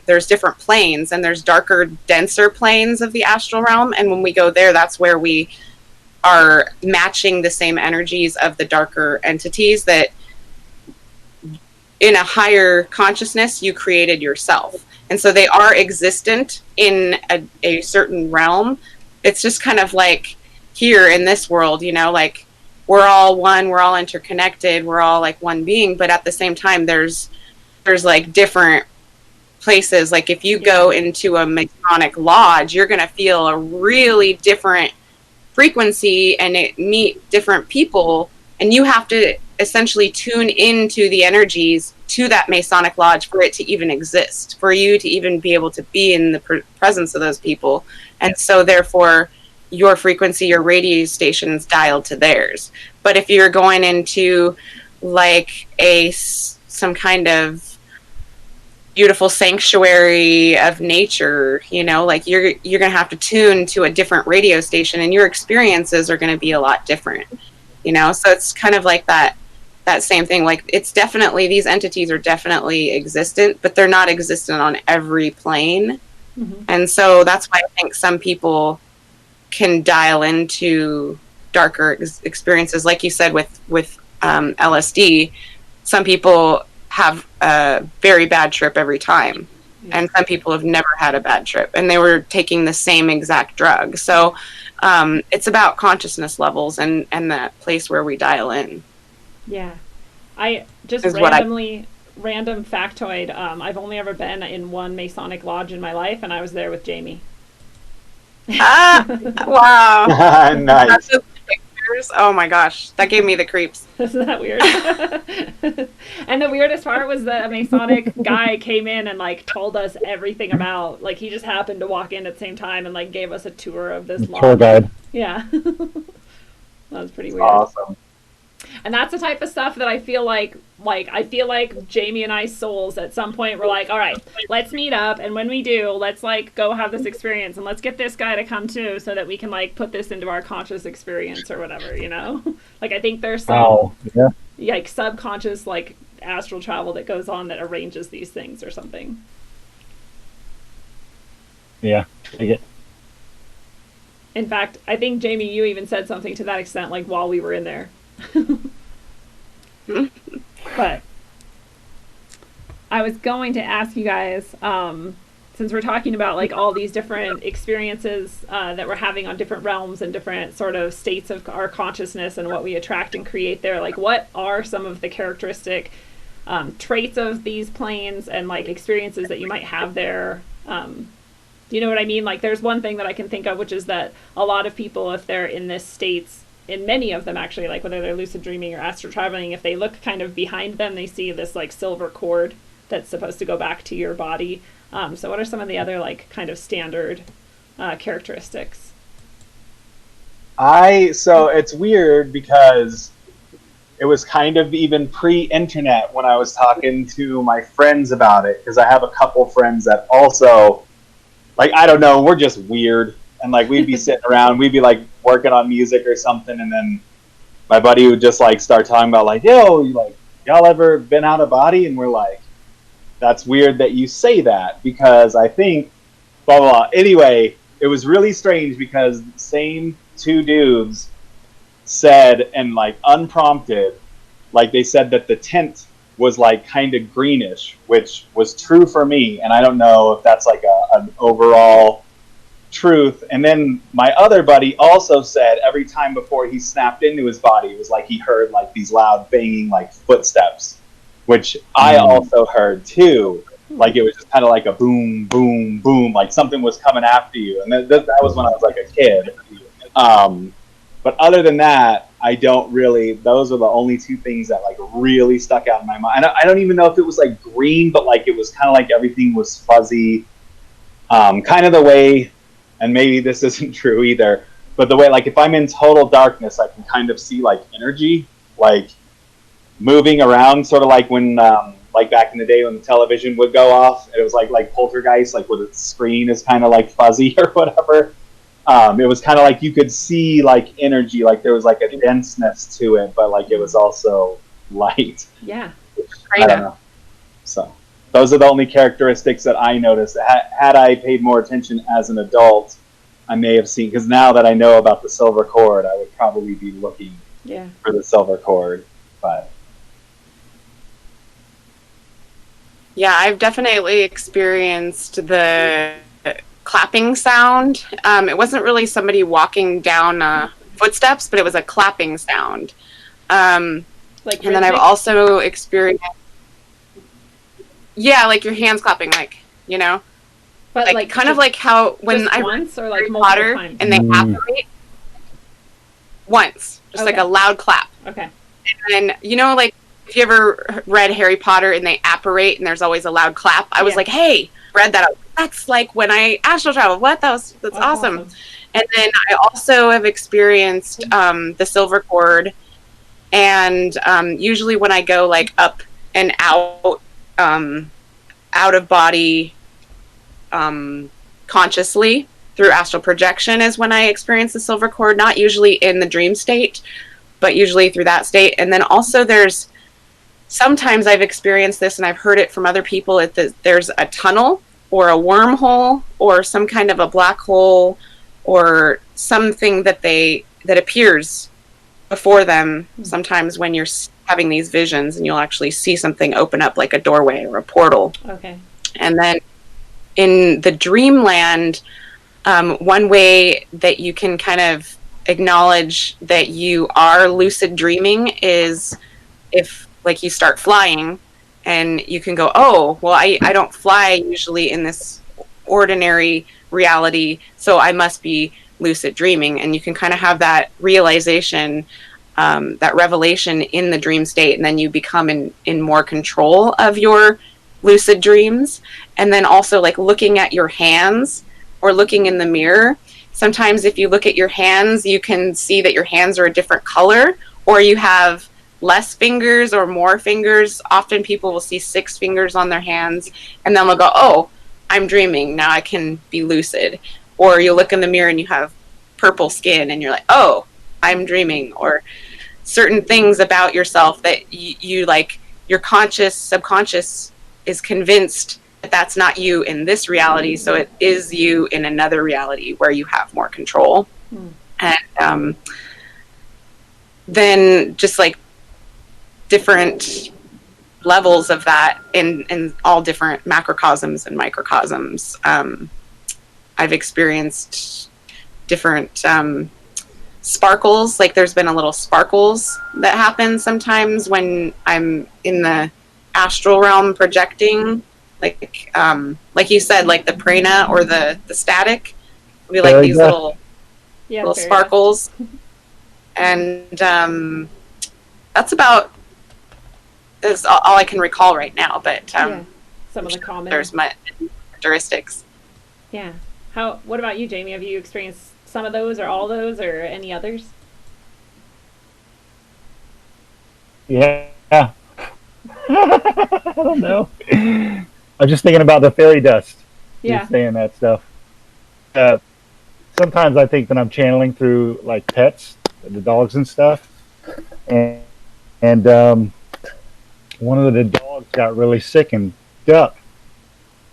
There's different planes, and there's darker, denser planes of the astral realm. And when we go there, that's where we are matching the same energies of the darker entities that in a higher consciousness you created yourself. And so they are existent in a certain realm. It's just kind of like here in this world, you know, like we're all one, we're all interconnected, we're all like one being, but at the same time there's like different places. Like if you go into a Masonic lodge, you're going to feel a really different frequency and meet different people, and you have to essentially tune into the energies to that Masonic lodge for it to even exist, for you to even be able to be in the presence of those people. And so therefore your frequency, your radio station is dialed to theirs. But if you're going into like some kind of beautiful sanctuary of nature, you know, like you're going to have to tune to a different radio station, and your experiences are going to be a lot different, you know. So it's kind of like that same thing. Like it's definitely, these entities are definitely existent, but they're not existent on every plane. Mm-hmm. And so that's why I think some people can dial into darker experiences, like you said with LSD. Some people have a very bad trip every time, and some people have never had a bad trip, and they were taking the same exact drug. So it's about consciousness levels and that place where we dial in. Yeah. I just random factoid, I've only ever been in one Masonic lodge in my life, and I was there with Jamie. Wow. Nice. Oh my gosh, that gave me the creeps. Isn't that weird? And the weirdest part was that a Masonic guy came in and like told us everything about, like, he just happened to walk in at the same time and like gave us a tour of this lodge. Tour guide. Yeah. That was pretty weird. Awesome. And that's the type of stuff that I feel like Jamie and I's souls at some point were like, all right, let's meet up, and when we do, let's like go have this experience, and let's get this guy to come too, so that we can like put this into our conscious experience or whatever, you know? Like I think there's some like subconscious like astral travel that goes on that arranges these things or something. Yeah, I get. In fact, I think Jamie, you even said something to that extent, like while we were in there. But I was going to ask you guys, since we're talking about like all these different experiences that we're having on different realms and different sort of states of our consciousness and what we attract and create there, like what are some of the characteristic traits of these planes and like experiences that you might have there? Do you know what I mean? Like there's one thing that I can think of, which is that a lot of people, if they're in this states, in many of them actually, like whether they're lucid dreaming or astral traveling, if they look kind of behind them, they see this like silver cord that's supposed to go back to your body. So what are some of the other like kind of standard characteristics? So it's weird because it was kind of even pre-internet when I was talking to my friends about it, because I have a couple friends that also, like, I don't know, we're just weird. And like we'd be sitting around, we'd be like working on music or something, and then my buddy would just like start talking about like, yo, like, y'all ever been out of body? And we're like, that's weird that you say that, because I think blah blah blah. Anyway, it was really strange because the same two dudes said, and like unprompted, like they said that the tent was like kind of greenish, which was true for me, and I don't know if that's like an overall truth. And then my other buddy also said every time before he snapped into his body, it was like he heard like these loud banging like footsteps, which I also heard too. Like it was just kind of like a boom, boom, boom, like something was coming after you. And that was when I was like a kid. But other than that, I don't really, those are the only two things that like really stuck out in my mind. I don't even know if it was like green, but like it was kind of like everything was fuzzy. Kind of the way, and maybe this isn't true either, but the way like if I'm in total darkness, I can kind of see like energy, like moving around, sort of like when like back in the day when the television would go off, it was like poltergeist, like where the screen is kind of like fuzzy or whatever. It was kind of like you could see like energy, like there was like a denseness to it, but like it was also light. Yeah. I don't know. So those are the only characteristics that I noticed. Had I paid more attention as an adult, I may have seen, because now that I know about the silver cord, I would probably be looking for the silver cord. But yeah, I've definitely experienced the clapping sound. It wasn't really somebody walking down footsteps, but it was a clapping sound. Like and then I've also experienced, like your hands clapping, like, you know, but like kind of like how when I once or like Harry multiple Potter times? and they apparate once, just like a loud clap. Okay. And you know, like if you ever read Harry Potter and they apparate and there's always a loud clap, I was like, hey, read that out. That's like when I astral travel. What? That's awesome. And then I also have experienced the silver cord, and usually when I go like up and out of body consciously through astral projection is when I experience the silver cord. Not usually in the dream state, but usually through that state. And then also sometimes I've experienced this, and I've heard it from other people, there's a tunnel or a wormhole or some kind of a black hole or something that appears before them sometimes when you're having these visions, and you'll actually see something open up like a doorway or a portal. Okay. And then in the dreamland, one way that you can kind of acknowledge that you are lucid dreaming is if like you start flying, and you can go, oh, well, I don't fly usually in this ordinary reality, so I must be lucid dreaming. And you can kind of have that realization, that revelation in the dream state, and then you become in more control of your lucid dreams. And then also like looking at your hands or looking in the mirror. Sometimes if you look at your hands, you can see that your hands are a different color, or you have less fingers or more fingers. Often people will see 6 fingers on their hands, and then they'll go, oh, I'm dreaming. Now I can be lucid. Or you look in the mirror and you have purple skin, and you're like, oh, I'm dreaming. Or certain things about yourself that you like, your subconscious is convinced that that's not you in this reality, so it is you in another reality where you have more control. And then just like different levels of that in all different macrocosms and microcosms. I've experienced different sparkles. Like there's been a little sparkles that happen sometimes when I'm in the astral realm projecting. Like you said, like the prana or the static will be like these little sparkles. And that's about is all I can recall right now. But some of the common there's my characteristics. Yeah. What about you, Jamie? Have you experienced some of those or all those or any others? Yeah. I don't know. I'm just thinking about the fairy dust. Yeah. You're saying that stuff. Sometimes I think that I'm channeling through like pets, the dogs and stuff. And one of the dogs got really sick and up.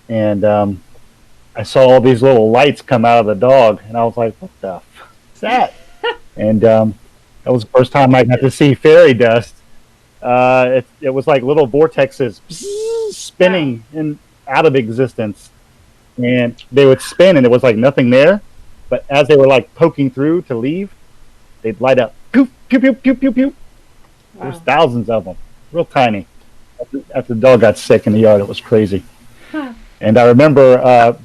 And I saw all these little lights come out of the dog, and I was like, "What the f is that?" And that was the first time I got to see fairy dust. It was like little vortexes spinning out of existence, and they would spin, and there was like nothing there. But as they were like poking through to leave, they'd light up. Pew pew pew pew pew pew. Wow. There was thousands of them, real tiny. After the dog got sick in the yard, it was crazy. Huh. And I remember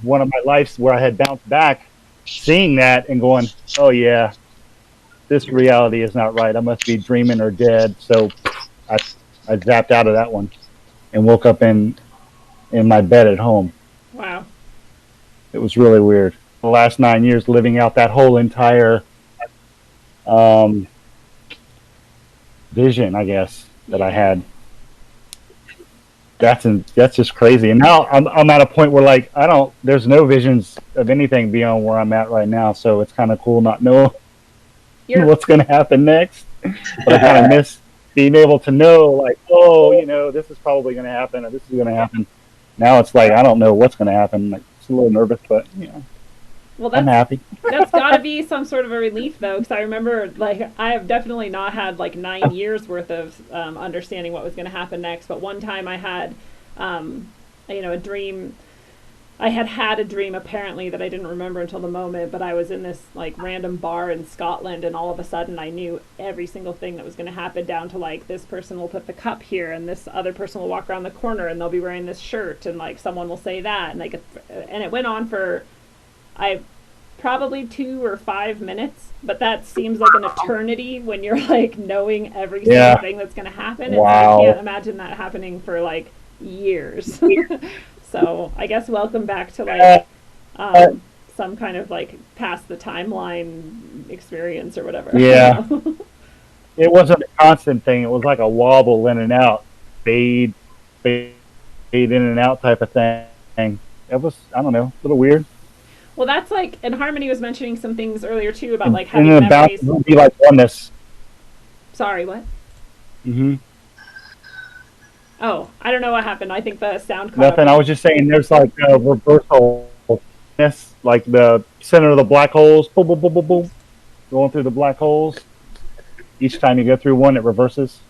one of my lives where I had bounced back, seeing that and going, "Oh yeah, this reality is not right. I must be dreaming or dead." So I zapped out of that one and woke up in my bed at home. Wow. It was really weird. The last 9 years living out that whole entire vision, I guess, that I had. That's just crazy. And now I'm at a point where like there's no visions of anything beyond where I'm at right now. So it's kind of cool not knowing what's going to happen next. But I kind of miss being able to know like, oh, this is probably going to happen or this is going to happen. Now it's like I don't know what's going to happen. Like, it's a little nervous, but well, I'm happy. That's got to be some sort of a relief, though, because I remember, like, I have definitely not had, like, 9 years worth of understanding what was going to happen next. But one time I had, a dream. I had a dream, apparently, that I didn't remember until the moment. But I was in this, like, random bar in Scotland, and all of a sudden I knew every single thing that was going to happen, down to, like, this person will put the cup here, and this other person will walk around the corner, and they'll be wearing this shirt, and, like, someone will say that. And, like, and it went on for... probably 2 or 5 minutes, but that seems like an eternity when you're like knowing every single thing that's going to happen. Wow. And so I can't imagine that happening for like years. So I guess welcome back to like some kind of like past the timeline experience or whatever. Yeah. It wasn't a constant thing. It was like a wobble in and out, fade in and out type of thing. It was, I don't know, a little weird. Well, that's like, and Harmony was mentioning some things earlier too about like having memories. It would be like oneness. Sorry, what? Mm-hmm. Oh, I don't know what happened. I think the sound caught Nothing. up. I was just saying there's like a reversal, like the center of the black holes, boom, boom, boom, boom, boom, going through the black holes. Each time you go through one, it reverses.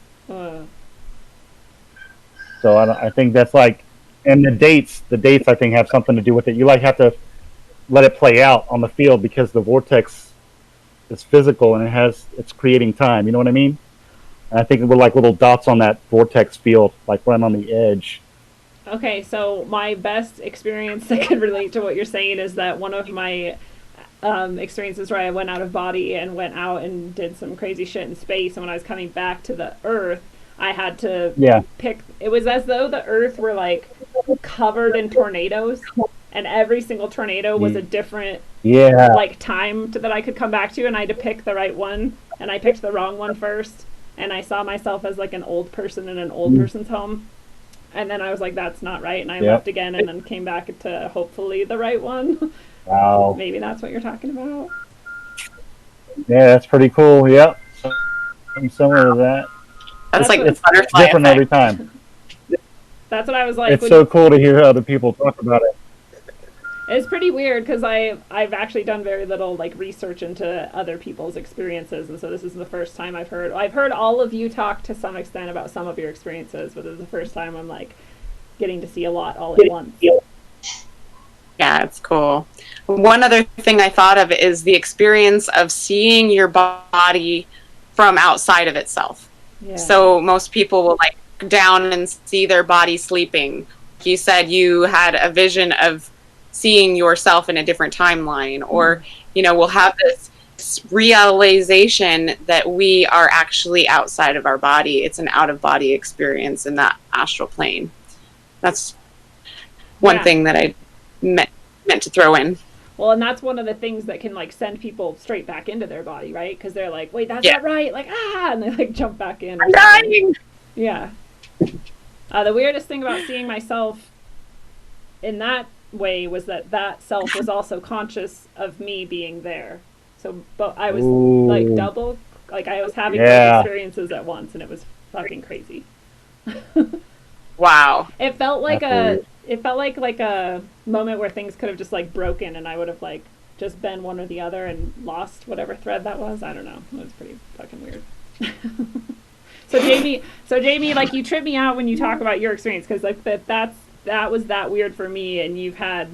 So I think that's like, and the dates I think have something to do with it. You like have to let it play out on the field because the vortex is physical and it's creating time. You know what I mean? And I think we're like little dots on that vortex field, like right on the edge. Okay, so my best experience that could relate to what you're saying is that one of my experiences where I went out of body and went out and did some crazy shit in space, and when I was coming back to the Earth, I had to pick. It was as though the Earth were like covered in tornadoes, and every single tornado was a different like time that I could come back to, and I had to pick the right one, and I picked the wrong one first, and I saw myself as like an old person in an old person's home, and then I was like, that's not right, and I left again, and then came back to hopefully the right one. Wow. Maybe that's what you're talking about. Yeah, that's pretty cool. Yep. Something similar to that. That's like it's butterfly different effect. every time. That's what I was like. It's so cool to hear other people talk about it. It's pretty weird because I've actually done very little like research into other people's experiences, and so this is the first time I've heard all of you talk to some extent about some of your experiences, but this is the first time I'm like getting to see a lot all at once. Yeah, it's cool. One other thing I thought of is the experience of seeing your body from outside of itself. Yeah. So most people will like down and see their body sleeping. You said you had a vision of seeing yourself in a different timeline, or we'll have this realization that we are actually outside of our body. It's an out of body experience in that astral plane. That's one thing that I meant to throw in. Well, and that's one of the things that can like send people straight back into their body, right? Because they're like, wait, that's not right, like and they like jump back in. I'm dying. Yeah. The weirdest thing about seeing myself in that way was that self was also conscious of me being there. So, but I was like double, like I was having both experiences at once, and it was fucking crazy. Wow. It felt like a moment where things could have just like broken, and I would have like just been one or the other and lost whatever thread that was. I don't know. It was pretty fucking weird. So Jamie, like you trip me out when you talk about your experience, because like that was that weird for me, and you've had,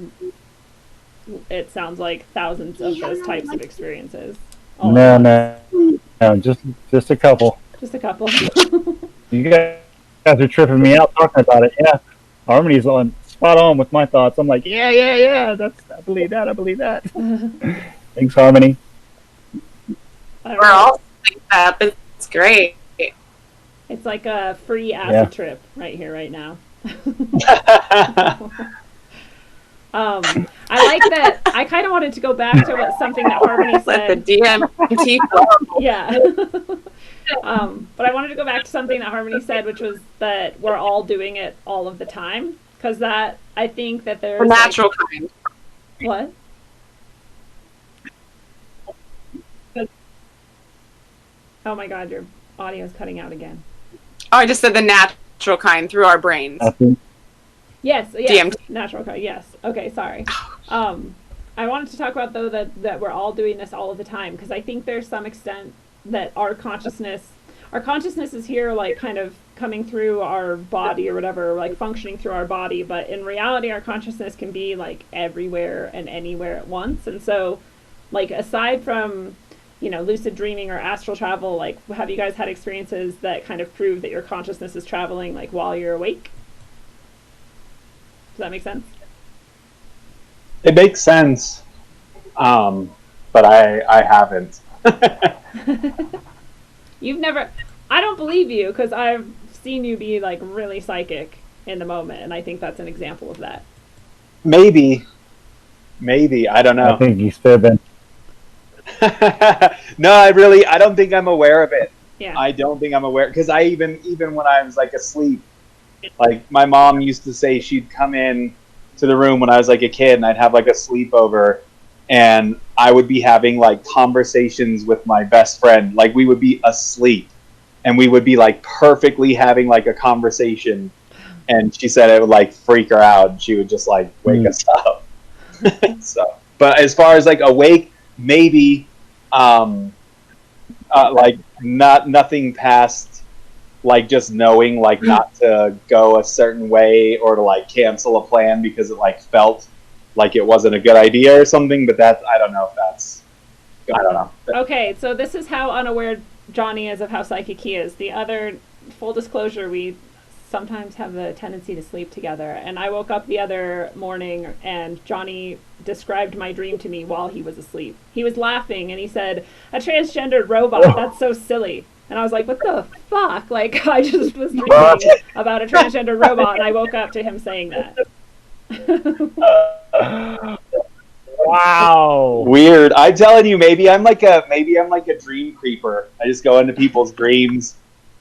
it sounds like, thousands of those types of experiences. No, just a couple. Just a couple. You guys are tripping me out talking about it. Yeah, Harmony's spot on with my thoughts. I'm like, yeah. I believe that. Thanks, Harmony. We're all like that, but it's great. It's like a free acid trip right here, right now. I like that. I kind of wanted to go back to something that Harmony said. Let the DMT flow. Yeah. But I wanted to go back to something that Harmony said, which was that we're all doing it all of the time. Because that, I think that there's... For natural kind. What? Oh my god, your audio's cutting out again. Oh, I just said the natural kind through our brains. Yes, DMT. Natural kind, yes. Okay, sorry. I wanted to talk about, though, that we're all doing this all of the time, because I think there's some extent that our consciousness is here, like, kind of coming through our body or whatever, like, functioning through our body, but in reality, our consciousness can be, like, everywhere and anywhere at once, and so, like, aside from, lucid dreaming or astral travel, like, have you guys had experiences that kind of prove that your consciousness is traveling, like, while you're awake? Does that make sense? It makes sense, but I haven't. You've never... I don't believe you, because I've seen you be, like, really psychic in the moment, and I think that's an example of that. Maybe, I don't know. I think he's fibbing. No, I don't think I'm aware of it. Yeah. I don't think I'm aware, because I even when I was like asleep, like my mom used to say she'd come in to the room when I was like a kid, and I'd have like a sleepover, and I would be having like conversations with my best friend. Like we would be asleep, and we would be like perfectly having like a conversation, and she said it would like freak her out. She would just like wake us up. So, but as far as like awake, maybe, like nothing past like just knowing like not to go a certain way or to like cancel a plan because it like felt like it wasn't a good idea or something. But that's, I don't know. Okay, so this is how unaware Johnny is of how psychic he is. The other, full disclosure, we sometimes have the tendency to sleep together, and I woke up the other morning and Johnny described my dream to me while he was asleep. He was laughing and he said, "A transgendered robot, that's so silly." And I was like, what the fuck? Like, I just was dreaming about a transgender robot, and I woke up to him saying that. Wow. Weird. I'm telling you, maybe I'm like a dream creeper. I just go into people's dreams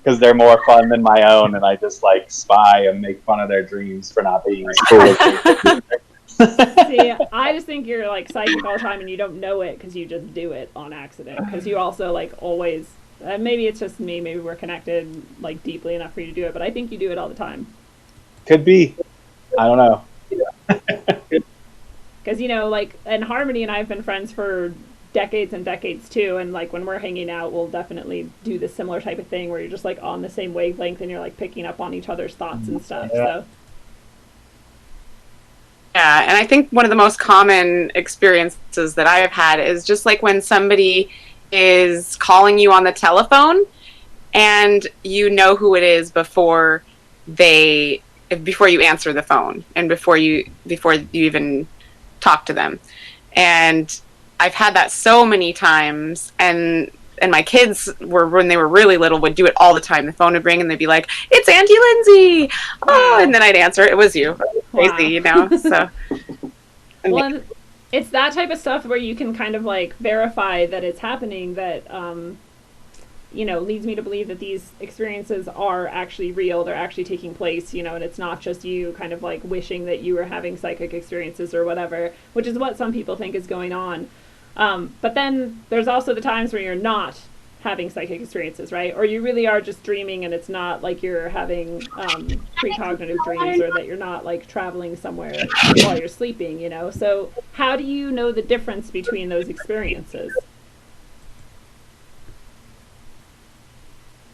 because they're more fun than my own, and I just like spy and make fun of their dreams for not being as cool as they. See, I just think you're like psychic all the time, and you don't know it because you just do it on accident. Because you also like always. Maybe it's just me. Maybe we're connected like deeply enough for you to do it, but I think you do it all the time. Could be. I don't know. Because, like, and Harmony and I have been friends for decades and decades too, and like when we're hanging out, we'll definitely do this similar type of thing where you're just like on the same wavelength and you're like picking up on each other's thoughts and stuff. Yeah. So Yeah, and I think one of the most common experiences that I've had is just like when somebody is calling you on the telephone and you know who it is before you answer the phone and before you even talk to them. And I've had that so many times, and my kids when they were really little would do it all the time. The phone would ring and they'd be like, "It's Auntie Lindsay." Oh, and then I'd answer, "It was you." Crazy, So. Well, it's that type of stuff where you can kind of like verify that it's happening that leads me to believe that these experiences are actually real, they're actually taking place, and it's not just you kind of like wishing that you were having psychic experiences or whatever, which is what some people think is going on. But then there's also the times where you're not having psychic experiences, right? Or you really are just dreaming and it's not like you're having precognitive dreams, or that you're not like traveling somewhere while you're sleeping, So how do you know the difference between those experiences?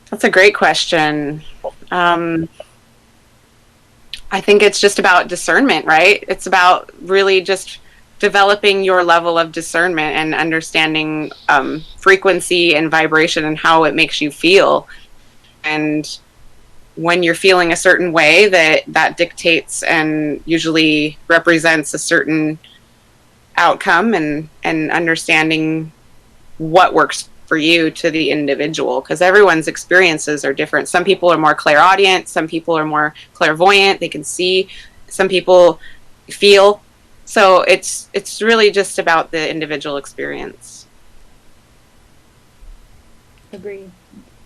That's a great question. I think it's just about discernment, right? It's about really just developing your level of discernment and understanding frequency and vibration and how it makes you feel. And when you're feeling a certain way, that dictates and usually represents a certain outcome, and understanding what works for you to the individual, because everyone's experiences are different. Some people are more clairaudient, some people are more clairvoyant, they can see, some people feel. So it's really just about the individual experience. Agreed.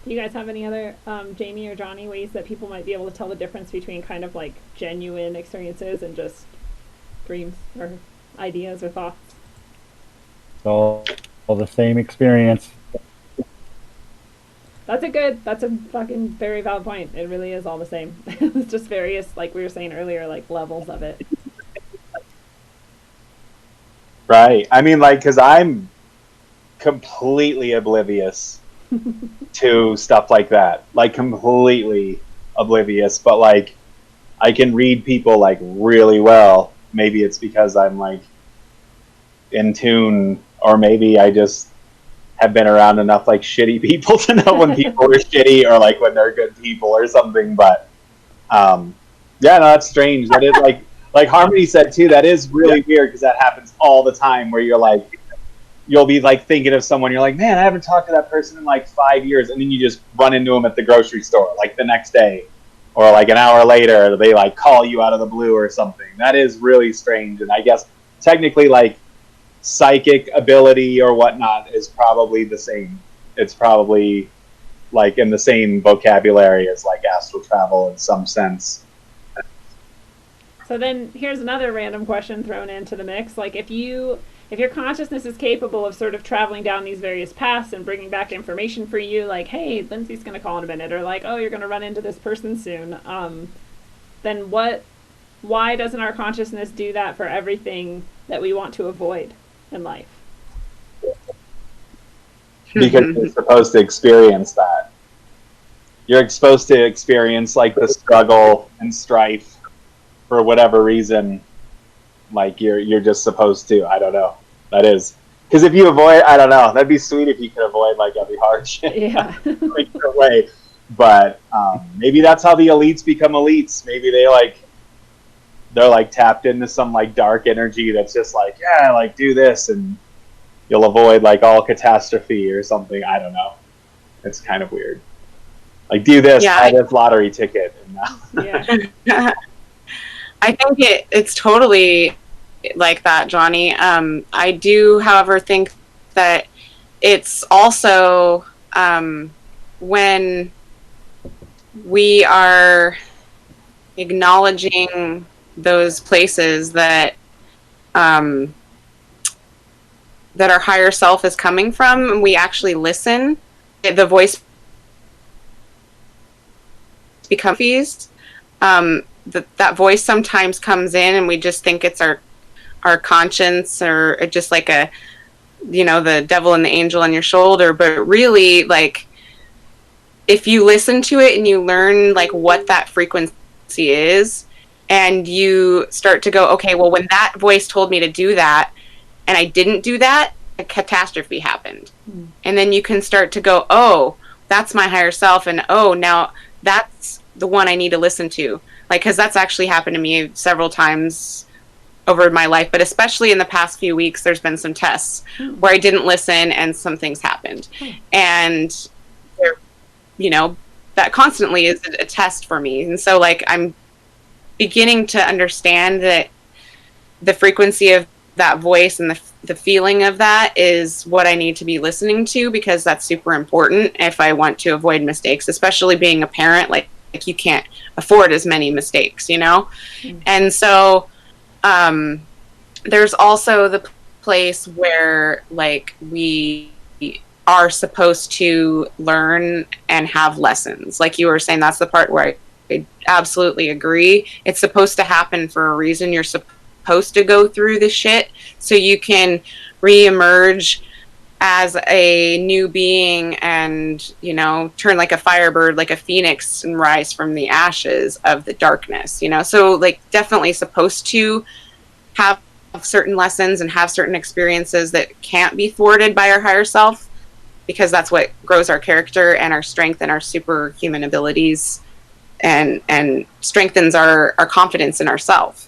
Do you guys have any other, Jamie or Johnny, ways that people might be able to tell the difference between kind of like genuine experiences and just dreams or ideas or thoughts? It's all the same experience. That's a fucking very valid point. It really is all the same. It's just various, like we were saying earlier, like levels of it. Right. I mean, like, because I'm completely oblivious to stuff like that. Like, completely oblivious. But, like, I can read people, like, really well. Maybe it's because I'm, like, in tune, or maybe I just have been around enough, like, shitty people to know when people are shitty, or, like, when they're good people or something. But, yeah, no, that's strange. That is, like Harmony said too, that is really weird, because that happens all the time, where you're like, you'll be like thinking of someone, you're like, man, I haven't talked to that person in like 5 years, and then you just run into them at the grocery store like the next day, or like an hour later, they like call you out of the blue or something. That is really strange. And I guess technically, like, psychic ability or whatnot is probably the same. It's probably like in the same vocabulary as like astral travel in some sense. So then here's another random question thrown into the mix. Like, if your consciousness is capable of sort of traveling down these various paths and bringing back information for you, like, hey, Lindsay's going to call in a minute, or like, oh, you're going to run into this person soon, then why doesn't our consciousness do that for everything that we want to avoid in life? Because you're supposed to experience that. You're supposed to experience like the struggle and strife for whatever reason. Like you're just supposed to. I don't know. That is, because if you avoid, I don't know. That'd be sweet if you could avoid like every hardship. Yeah. Like your way. But maybe that's how the elites become elites. Maybe they're like tapped into some like dark energy that's just like, yeah, like do this and you'll avoid like all catastrophe or something. I don't know. It's kind of weird. Like do this, buy this lottery ticket. And now. Yeah. I think it's totally like that, Johnny. I do, however, think that it's also when we are acknowledging those places that that our higher self is coming from, and we actually listen, the voice becomes that voice sometimes comes in and we just think it's our our conscience or just like a, the devil and the angel on your shoulder, but really, like, if you listen to it and you learn like what that frequency is, and you start to go, okay, well, when that voice told me to do that and I didn't do that, a catastrophe happened. And then you can start to go, oh, that's my higher self, and oh, now that's the one I need to listen to. Like, because that's actually happened to me several times over my life, but especially in the past few weeks, there's been some tests where I didn't listen and some things happened. And, that constantly is a test for me. And so, like, I'm beginning to understand that the frequency of that voice and the feeling of that is what I need to be listening to, because that's super important if I want to avoid mistakes, especially being a parent. Like you can't afford as many mistakes, And so there's also the place where, like, we are supposed to learn and have lessons. Like you were saying, that's the part where I absolutely agree. It's supposed to happen for a reason. You're supposed to go through the shit so you can reemerge as a new being and, turn like a firebird, like a phoenix, and rise from the ashes of the darkness, So, like, definitely supposed to have certain lessons and have certain experiences that can't be thwarted by our higher self, because that's what grows our character and our strength and our superhuman abilities and strengthens our confidence in ourselves.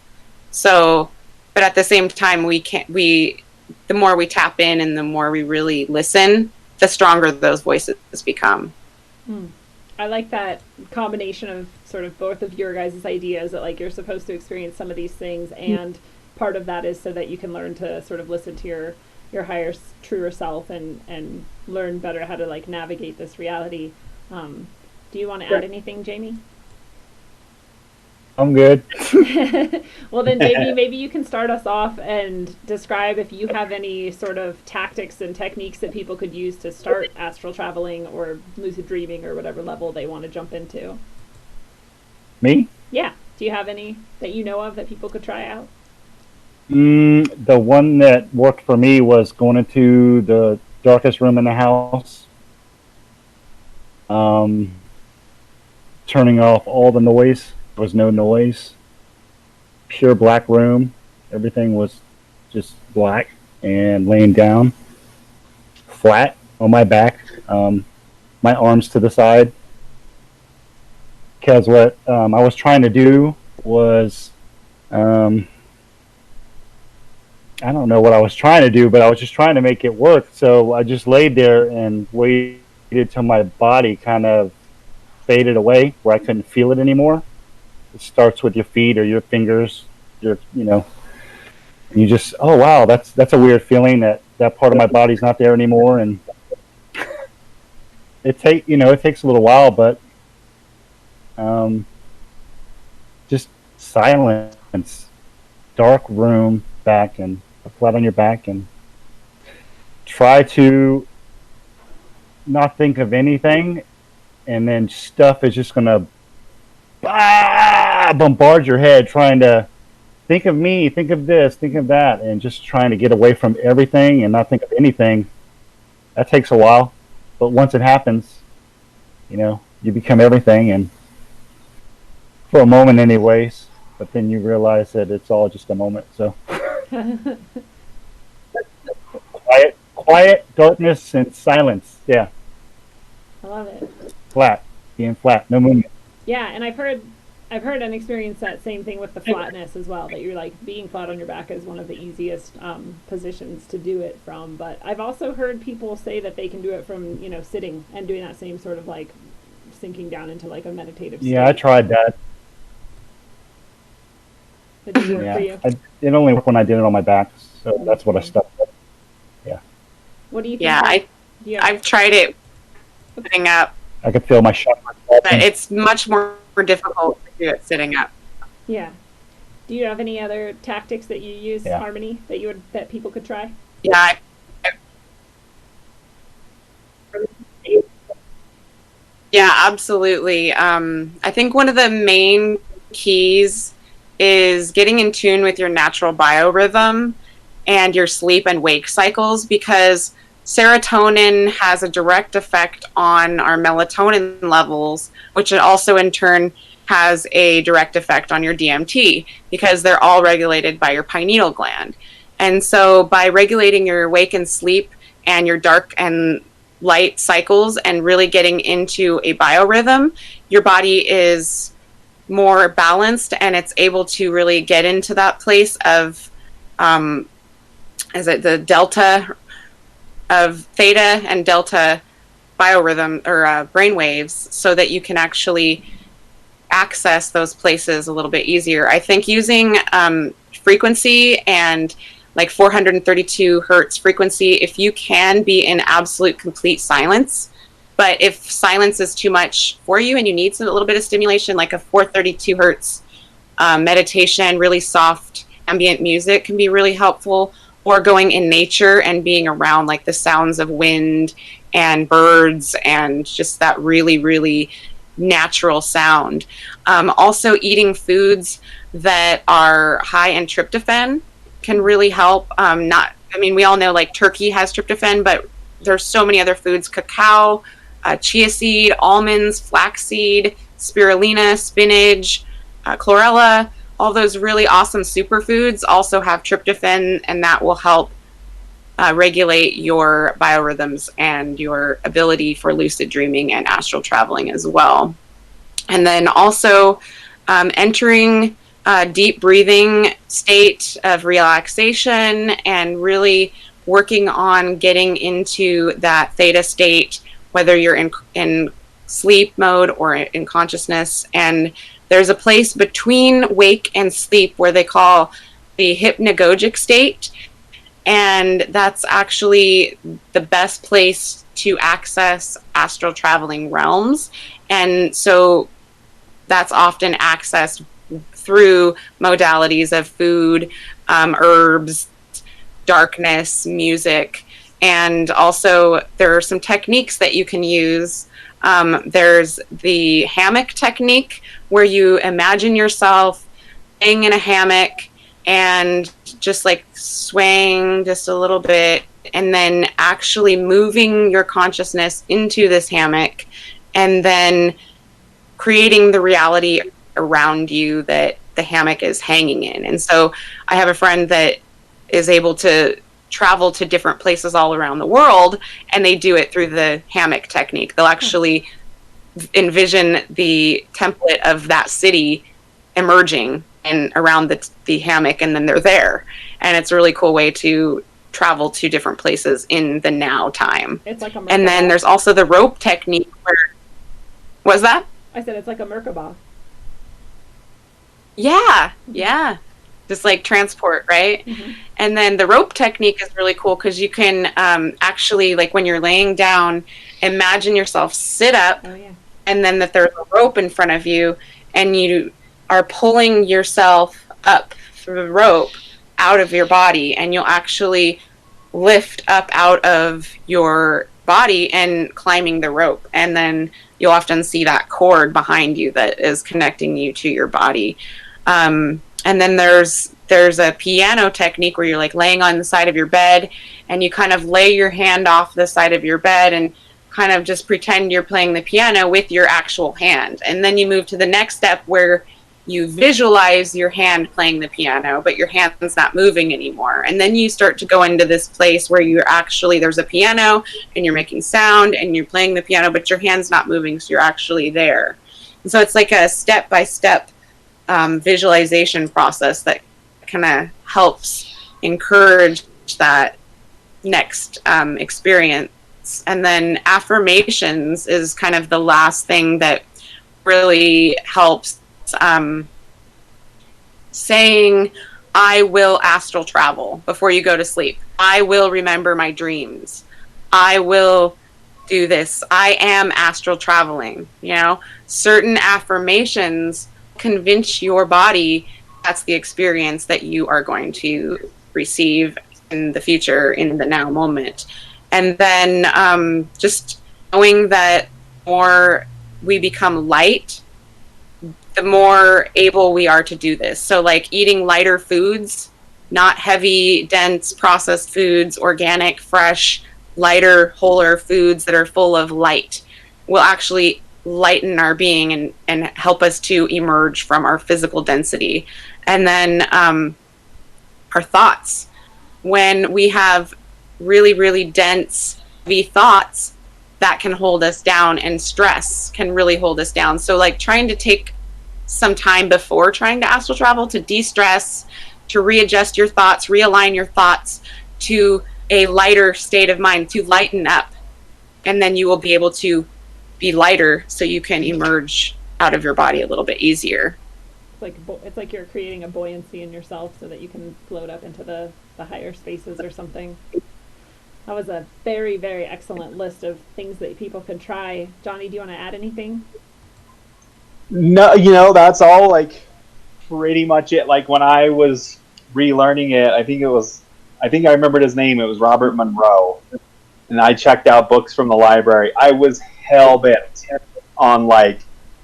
So, but at the same time, the more we tap in and the more we really listen, the stronger those voices become. I like that combination of sort of both of your guys' ideas that, like, you're supposed to experience some of these things, and part of that is so that you can learn to sort of listen to your higher, truer self and learn better how to, like, navigate this reality. Do you want to add anything, Jamie? I'm good. Well, then, Jamie, maybe you can start us off and describe if you have any sort of tactics and techniques that people could use to start astral traveling or lucid dreaming or whatever level they want to jump into. Me? Yeah. Do you have any that you know of that people could try out? The one that worked for me was going into the darkest room in the house, turning off all the noise. There was no noise. Pure black room. Everything was just black, and laying down flat on my back, my arms to the side. Because what I was trying to do was, I don't know what I was trying to do, but I was just trying to make it work. So I just laid there and waited till my body kind of faded away, where I couldn't feel it anymore. It starts with your feet or your fingers, and you just, oh wow, that's a weird feeling that part of my body's not there anymore, and it takes a little while, but just silence, dark room, back and flat on your back, and try to not think of anything, and then stuff is just gonna bombard your head, trying to think of me, think of this, think of that, and just trying to get away from everything and not think of anything. That takes a while, but once it happens, you become everything, and for a moment anyways, but then you realize that it's all just a moment. So quiet, darkness, and silence. Yeah. I love it. Flat, being flat, no movement. Yeah, and I've heard and experienced that same thing with the flatness as well, that you're, like, being flat on your back is one of the easiest positions to do it from. But I've also heard people say that they can do it from, sitting and doing that same sort of, like, sinking down into, like, a meditative state. Yeah, I tried that. It didn't work for you? It only worked when I did it on my back, so that's what I stuck with. Yeah. What do you think? Yeah, I've tried it sitting up. I could feel my chakras. But it's much more difficult to do it sitting up. Yeah. Do you have any other tactics that you use, Harmony, that people could try? Yeah. Yeah, absolutely. I think one of the main keys is getting in tune with your natural biorhythm and your sleep and wake cycles, because serotonin has a direct effect on our melatonin levels, which also in turn has a direct effect on your DMT, because they're all regulated by your pineal gland. And so by regulating your wake and sleep and your dark and light cycles and really getting into a biorhythm, your body is more balanced and it's able to really get into that place of is it the delta of theta and delta biorhythm or brain waves, so that you can actually access those places a little bit easier. I think using frequency and like 432 hertz frequency, if you can be in absolute complete silence, but if silence is too much for you and you need a little bit of stimulation, like a 432 hertz meditation, really soft ambient music can be really helpful, or going in nature and being around like the sounds of wind and birds and just that really, really natural sound. Also eating foods that are high in tryptophan can really help. We all know like turkey has tryptophan, but there's so many other foods: cacao, chia seed, almonds, flaxseed, spirulina, spinach, chlorella. All those really awesome superfoods also have tryptophan, and that will help regulate your biorhythms and your ability for lucid dreaming and astral traveling as well. And then also entering a deep breathing state of relaxation and really working on getting into that theta state, whether you're in sleep mode or in consciousness. And there's a place between wake and sleep where they call the hypnagogic state. And that's actually the best place to access astral traveling realms. And so that's often accessed through modalities of food, herbs, darkness, music. And also there are some techniques that you can use. There's the hammock technique, where you imagine yourself laying in a hammock and just like swaying just a little bit, and then actually moving your consciousness into this hammock and then creating the reality around you that the hammock is hanging in. And so I have a friend that is able to travel to different places all around the world, and they do it through the hammock technique. They'll actually envision the template of that city emerging and around the hammock, and then they're there. And it's a really cool way to travel to different places in the now time. It's like a Merkaba. And then there's also the rope technique where, what's that? I said it's like a Merkaba. Yeah. Just like transport, right? Mm-hmm. And then the rope technique is really cool because you can actually, like when you're laying down, imagine yourself sit up, and then that there's a rope in front of you, and you are pulling yourself up through the rope out of your body, and you'll actually lift up out of your body and climbing the rope. And then you'll often see that cord behind you that is connecting you to your body. And then there's a piano technique where you're like laying on the side of your bed, and you kind of lay your hand off the side of your bed and kind of just pretend you're playing the piano with your actual hand. And then you move to the next step where you visualize your hand playing the piano, but your hand's not moving anymore. And then you start to go into this place where you're actually, there's a piano and you're making sound and you're playing the piano, but your hand's not moving, so you're actually there. And so it's like a step-by-step visualization process that kind of helps encourage that next experience. And then affirmations is kind of the last thing that really helps. Saying, I will astral travel before you go to sleep. I will remember my dreams. I will do this. I am astral traveling. You know, certain affirmations convince your body that's the experience that you are going to receive in the future, in the now moment. And then just knowing that more we become light, the more able we are to do this. So like eating lighter foods, not heavy, dense processed foods, organic, fresh, lighter, wholer foods that are full of light will actually lighten our being and help us to emerge from our physical density. And then our thoughts. When we have really, really dense, heavy thoughts, that can hold us down, and stress can really hold us down. So like trying to take some time before trying to astral travel to de-stress, to readjust your thoughts, realign your thoughts to a lighter state of mind, to lighten up. And then you will be able to be lighter so you can emerge out of your body a little bit easier. It's like you're creating a buoyancy in yourself so that you can float up into the higher spaces or something. That was a very, very excellent list of things that people can try. Johnny, do you want to add anything? No, that's all, like, pretty much it. Like, when I was relearning it, I think I remembered his name. It was Robert Monroe. And I checked out books from the library. I was hell-bent on, like,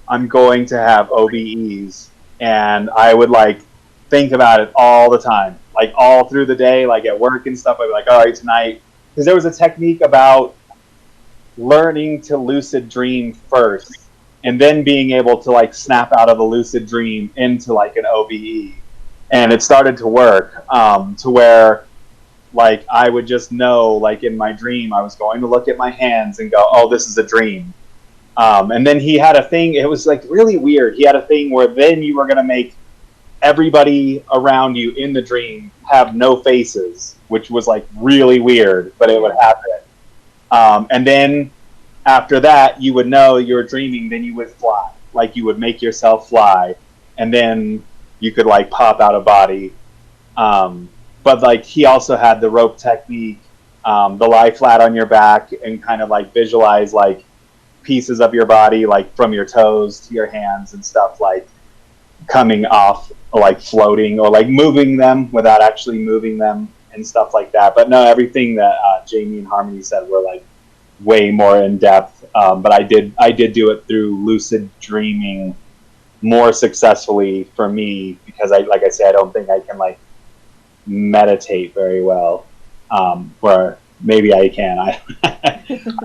I'm going to have OBEs. And I would, like, think about it all the time. Like, all through the day, like, at work and stuff, I'd be like, all right, tonight. Because there was a technique about learning to lucid dream first, and then being able to, like, snap out of a lucid dream into, like, an OBE. And it started to work to where, like, I would just know, like, in my dream, I was going to look at my hands and go, oh, this is a dream. And then he had a thing, it was, like, really weird. He had a thing where then you were going to make everybody around you in the dream have no faces, which was, like, really weird, but it would happen. And then after that, you would know you were dreaming, then you would fly. Like, you would make yourself fly, and then you could, like, pop out of body. But, like, he also had the rope technique, the lie flat on your back and kind of, like, visualize, like, pieces of your body, like, from your toes to your hands and stuff, like, coming off, like, floating or, like, moving them without actually moving them and stuff like that. But no, everything that Jamie and Harmony said were, like, way more in depth. But I did do it through lucid dreaming more successfully for me because like I said, I don't think I can, like, meditate very well. Or maybe I can. I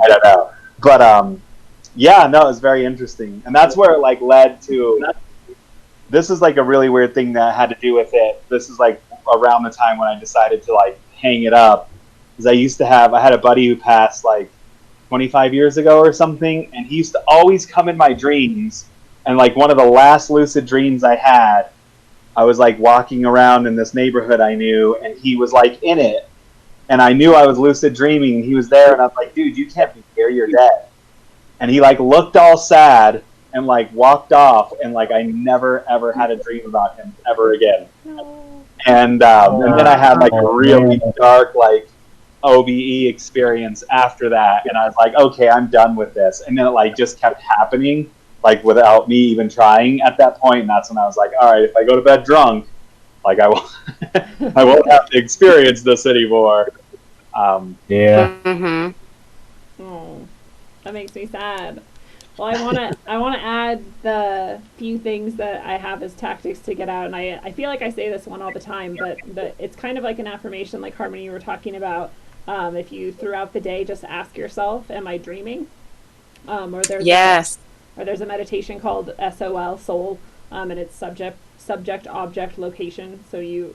don't know. But yeah, no, it's very interesting, and that's where it, like, led to. This is, like, a really weird thing that had to do with it. This is, like, around the time when I decided to, like, hang it up, because I had a buddy who passed, like, 25 years ago or something, and he used to always come in my dreams. And, like, one of the last lucid dreams I had, I was, like, walking around in this neighborhood I knew, and he was, like, in it, and I knew I was lucid dreaming. He was there, and I was like, dude, you can't be here, you're dead. And he, like, looked all sad and, like, walked off, and, like, I never ever had a dream about him ever again. No. And then I had, like, a really dark, like, OBE experience after that, and I was like, okay, I'm done with this. And then it, like, just kept happening, like, without me even trying at that point. And that's when I was like, all right, if I go to bed drunk, like, I won't I won't have to experience this anymore. Yeah. Mm-hmm. Oh, that makes me sad. Well, I wanna add the few things that I have as tactics to get out, and I feel like I say this one all the time, but it's kind of like an affirmation, like Harmony you were talking about. If you throughout the day just ask yourself, "Am I dreaming?" Or there's a meditation called SOL, Soul, and it's subject object location. So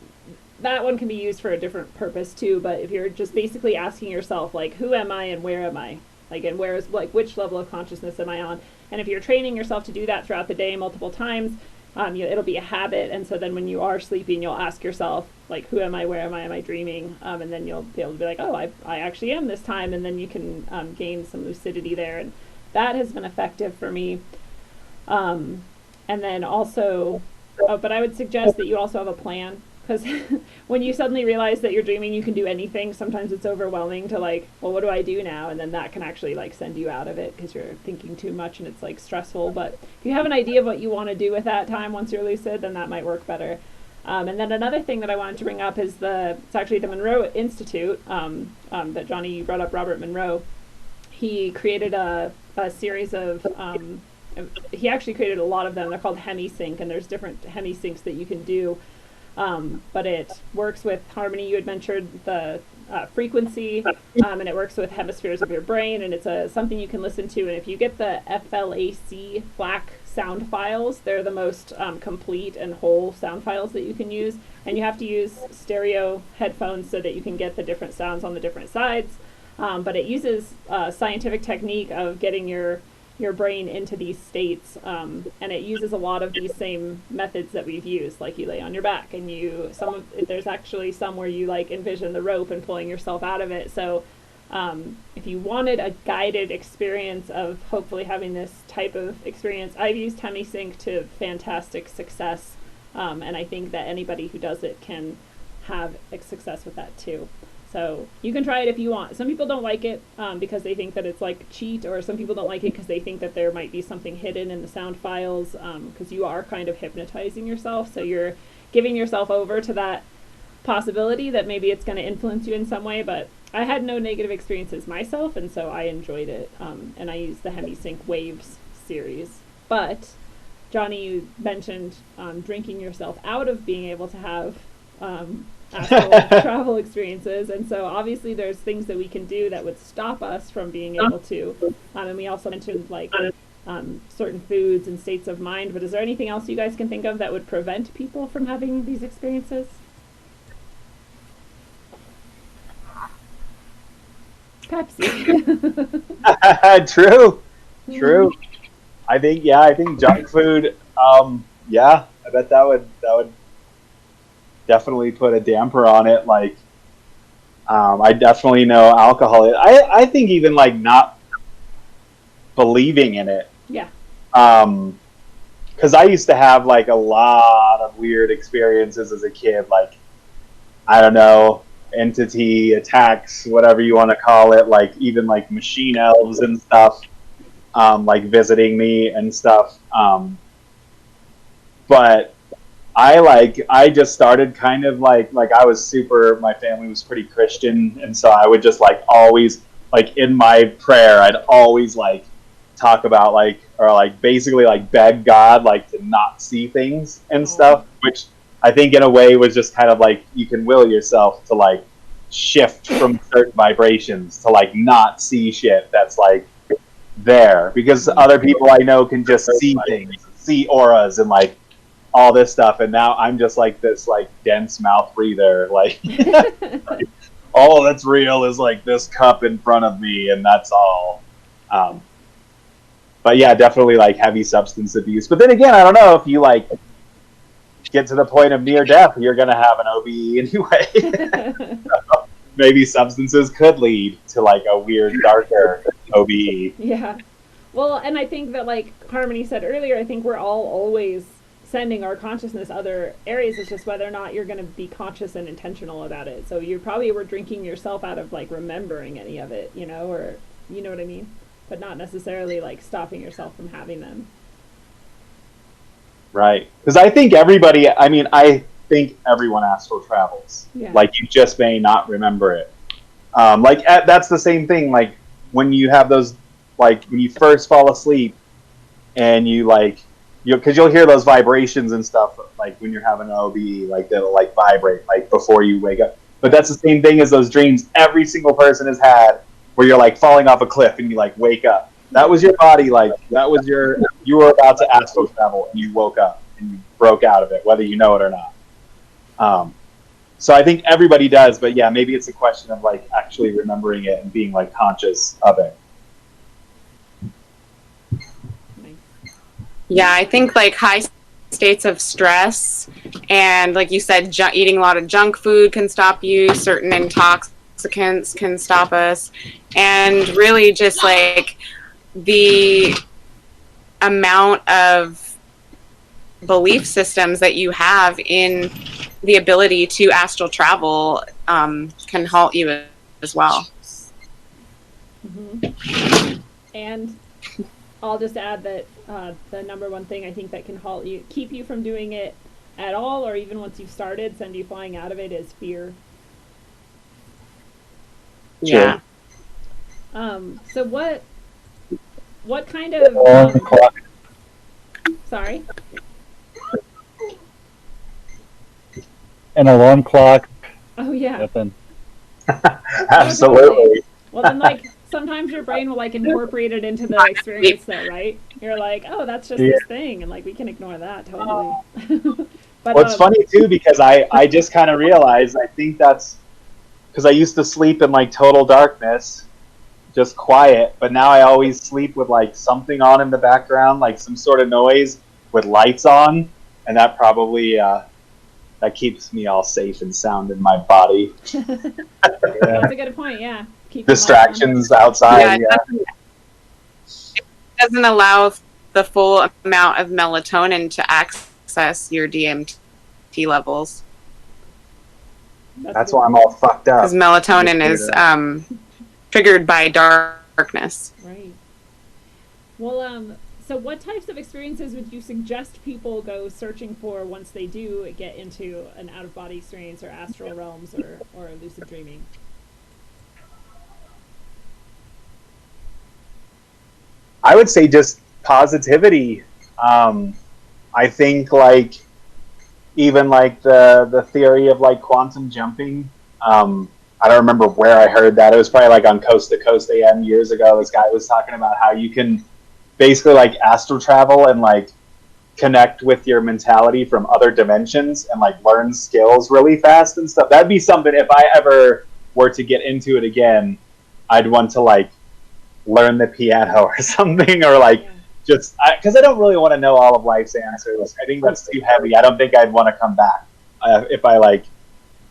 that one can be used for a different purpose too. But if you're just basically asking yourself, like, who am I and where am I? Like, and where is, like, which level of consciousness am I on? And if you're training yourself to do that throughout the day multiple times, it'll be a habit. And so then when you are sleeping, you'll ask yourself, like, who am I? Where am I dreaming? And then you'll be able to be like, oh, I actually am this time. And then you can gain some lucidity there. And that has been effective for me. And then also, but I would suggest that you also have a plan. Because when you suddenly realize that you're dreaming, you can do anything. Sometimes it's overwhelming to, like, well, what do I do now? And then that can actually, like, send you out of it because you're thinking too much and it's, like, stressful. But if you have an idea of what you want to do with that time once you're lucid, then that might work better. And then another thing that I wanted to bring up is it's actually the Monroe Institute that Johnny brought up, Robert Monroe. He created a series of he actually created a lot of them. They're called hemisync, and there's different hemisyncs that you can do. But it works with harmony. You had mentioned the frequency, and it works with hemispheres of your brain, and it's something you can listen to. And if you get the FLAC FLAC sound files, they're the most complete and whole sound files that you can use. And you have to use stereo headphones so that you can get the different sounds on the different sides. But it uses scientific technique of getting your brain into these states, and it uses a lot of these same methods that we've used, like you lay on your back, and there's actually some where you like envision the rope and pulling yourself out of it. So if you wanted a guided experience of hopefully having this type of experience, I've used hemisync to fantastic success, and I think that anybody who does it can have success with that too. So you can try it if you want. Some people don't like it because they think that it's like a cheat, or some people don't like it because they think that there might be something hidden in the sound files, because you are kind of hypnotizing yourself. So you're giving yourself over to that possibility that maybe it's going to influence you in some way. But I had no negative experiences myself, and so I enjoyed it. And I used the Hemisync Waves series. But Johnny, you mentioned drinking yourself out of being able to have astral travel experiences, and so obviously there's things that we can do that would stop us from being able to, and we also mentioned like certain foods and states of mind, but is there anything else you guys can think of that would prevent people from having these experiences? Pepsi. True. I think junk food, I bet that would definitely put a damper on it. Like, I definitely know alcohol. I think even like not believing in it. Yeah. Because I used to have like a lot of weird experiences as a kid. Like, I don't know, entity attacks, whatever you want to call it. Like even like machine elves and stuff, like visiting me and stuff. But I just started kind of like I was my family was pretty Christian, and so I would just like always, like in my prayer, I'd always like talk about like, or like basically like beg God like to not see things and stuff, which I think in a way was just kind of like you can will yourself to like shift from certain vibrations to like not see shit that's like there, because other people I know can just see things, see auras and like all this stuff, and now I'm just like this like dense mouth breather, like all that's real is like this cup in front of me, and that's all. But yeah, definitely like heavy substance abuse. But then again, I don't know, if you like get to the point of near death, you're gonna have an OBE anyway. So maybe substances could lead to like a weird, darker OBE. Yeah. Well, and I think that like Harmony said earlier, I think we're all always sending our consciousness other areas. It's just whether or not you're going to be conscious and intentional about it. So you probably were drinking yourself out of like remembering any of it, you know, or you know what I mean, but not necessarily like stopping yourself from having them. Right. Because I think I think everyone astral travels. Yeah. Like you just may not remember it. That's the same thing. Like when you have those, like when you first fall asleep and you like, because you'll hear those vibrations and stuff, like when you're having an OBE, like that'll like vibrate like before you wake up. But that's the same thing as those dreams every single person has had, where you're like falling off a cliff and you like wake up. That was your body, like that was you were about to astral travel and you woke up and you broke out of it, whether you know it or not. So I think everybody does, but yeah, maybe it's a question of like actually remembering it and being like conscious of it. Yeah, I think like high states of stress and like you said, eating a lot of junk food can stop you. Certain intoxicants can stop us. And really just like the amount of belief systems that you have in the ability to astral travel can halt you as well. Mm-hmm. And I'll just add that the number one thing I think that can halt you, keep you from doing it at all, or even once you've started, send you flying out of it, is fear. Yeah. So what kind of Sorry. An alarm clock. Oh yeah. Nothing. Absolutely. Well, then, like, sometimes your brain will, like, incorporate it into the experience, though, right? You're like, oh, that's just this thing, and, like, we can ignore that totally. But, Well, it's funny too because I just kind of realized I think that's because I used to sleep in like total darkness, just quiet, but now I always sleep with like something on in the background, like some sort of noise with lights on, and that probably that keeps me all safe and sound in my body. That's a good point, yeah. Keep Distractions outside, Yeah, it doesn't allow the full amount of melatonin to access your DMT levels. That's why I'm all fucked up. Because melatonin is triggered by darkness. Right. Well, so what types of experiences would you suggest people go searching for once they do get into an out-of-body experience or astral realms or lucid dreaming? I would say just positivity. I think like even like the theory of like quantum jumping. I don't remember where I heard that. It was probably like on Coast to Coast AM years ago. This guy was talking about how you can basically like astral travel and like connect with your mentality from other dimensions and like learn skills really fast and stuff. That'd be something if I ever were to get into it again, I'd want to like learn the piano or something, or like just because I don't really want to know all of life's answers. I think that's too heavy. I don't think I'd want to come back if I like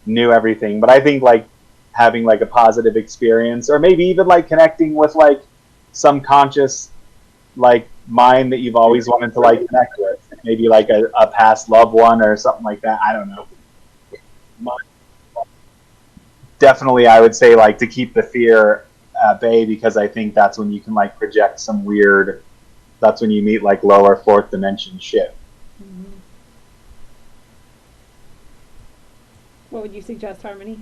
knew everything. But I think like having like a positive experience, or maybe even like connecting with like some conscious like mind that you've always wanted to like connect with, maybe like a past loved one or something like that. I don't know. Definitely, I would say like to keep the fear at bay, because I think that's when you can like project some weird. That's when you meet like lower fourth dimension shit. Mm-hmm. What would you suggest, Harmony?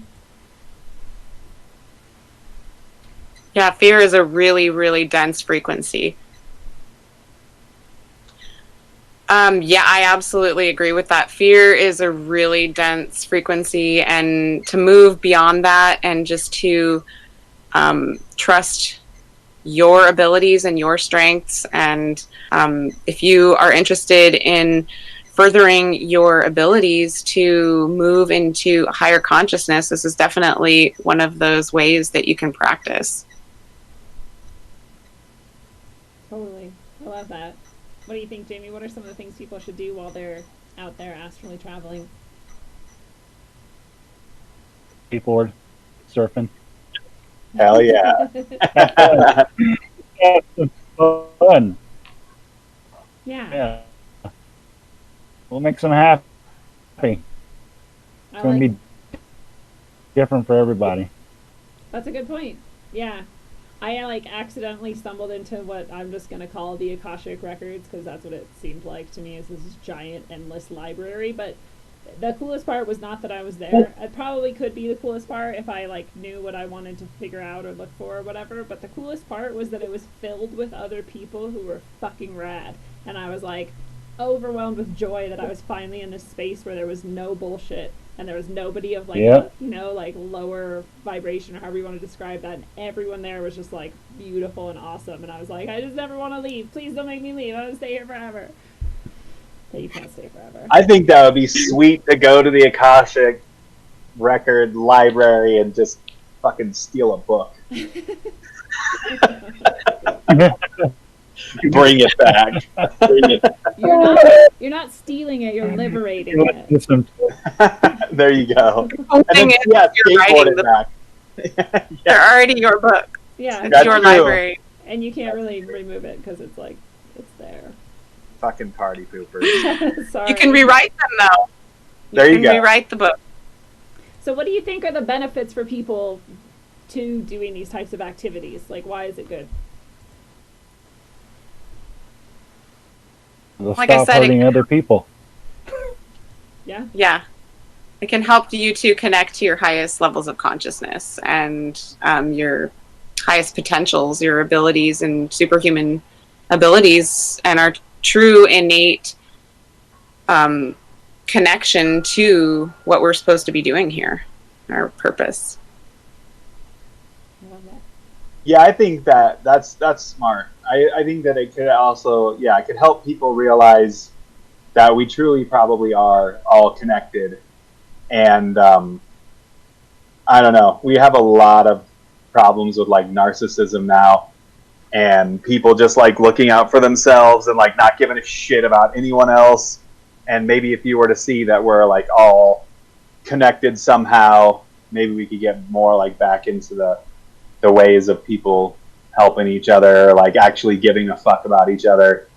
Yeah, fear is a really, really dense frequency. Yeah, I absolutely agree with that. Fear is a really dense frequency, and to move beyond that and just to trust your abilities and your strengths, and if you are interested in furthering your abilities to move into higher consciousness, this is definitely one of those ways that you can practice. Totally. I love that. What do you think, Jamie? What are some of the things people should do while they're out there astrally traveling? Skateboard, surfing. Hell yeah. Fun. Yeah. We'll make them happy. It's going to be different for everybody. That's a good point. Yeah. I like accidentally stumbled into what I'm just going to call the Akashic Records, because that's what it seemed like to me, is this giant endless library. But the coolest part was not that I was there. It probably could be the coolest part if I like knew what I wanted to figure out or look for or whatever, but the coolest part was that it was filled with other people who were fucking rad, and I was like overwhelmed with joy that I was finally in this space where there was no bullshit and there was nobody of like you know, like lower vibration or however you want to describe that, and everyone there was just like beautiful and awesome, and I was like, I just never want to leave. Please don't make me leave. I want to stay here forever. But you can't stay forever. I think that would be sweet to go to the Akashic Record library and just fucking steal a book. Bring it back. You're not stealing it, you're liberating it. There you go. The thing is, you're writing the back. They're already your book. Yeah. It's your library. And you can't really remove it because it's like, it's there. Fucking party poopers. Sorry. You can rewrite them though. There you can go. Rewrite the book. So what do you think are the benefits for people to doing these types of activities? Like, why is it good? Like I said, hurting other people. Yeah. Yeah. It can help you to connect to your highest levels of consciousness and your highest potentials, your abilities and superhuman abilities, and are true innate connection to what we're supposed to be doing here, our purpose. I love that. Yeah, I think that's smart. I think that it could also, yeah, it could help people realize that we truly probably are all connected. And I don't know, we have a lot of problems with like narcissism now, and people just like looking out for themselves and like not giving a shit about anyone else. And maybe if you were to see that we're like all connected somehow, maybe we could get more like back into the ways of people helping each other, like actually giving a fuck about each other.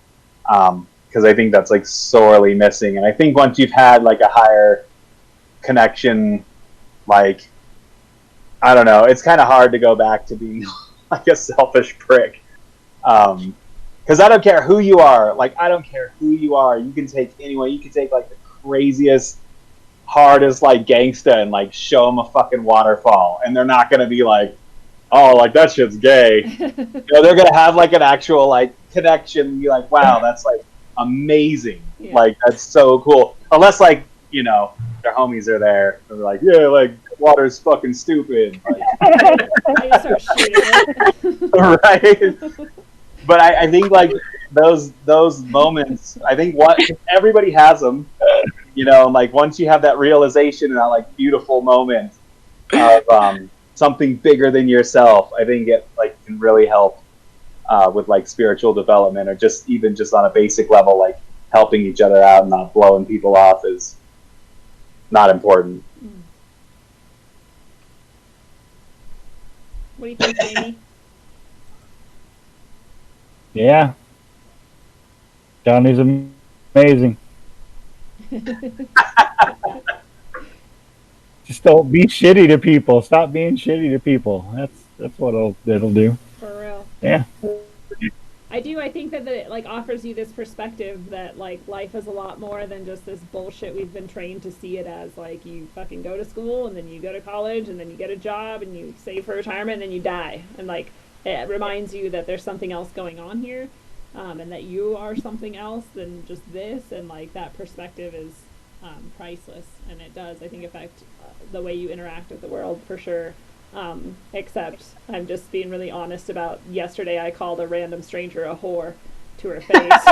Because I think that's like sorely missing. And I think once you've had like a higher connection, like, I don't know, it's kind of hard to go back to being like a selfish prick. Because I don't care who you are. Like, I don't care who you are. You can take anyone. You can take like the craziest, hardest like gangsta and like show them a fucking waterfall, and they're not gonna be like, oh, like that shit's gay. They're gonna have like an actual like connection and be like, wow, that's like amazing. Yeah. Like that's so cool. Unless like, their homies are there and they're like, yeah, like water's fucking stupid. Like, I just start shooting it. right? But I think like those moments, I think what everybody has them, like once you have that realization and that like beautiful moment of something bigger than yourself, I think it like can really help with like spiritual development, or just even just on a basic level, like helping each other out and not blowing people off is not important. What do you think, Jamie? Yeah. Johnny's amazing. Just don't be shitty to people. Stop being shitty to people. That's what it'll do. For real. Yeah. I think that it like offers you this perspective that like life is a lot more than just this bullshit we've been trained to see it as. Like, you fucking go to school and then you go to college and then you get a job and you save for retirement and then you die. And like, it reminds you that there's something else going on here, and that you are something else than just this. And like that perspective is priceless, and it does, I think, affect the way you interact with the world for sure. Except I'm just being really honest about yesterday I called a random stranger a whore to her face.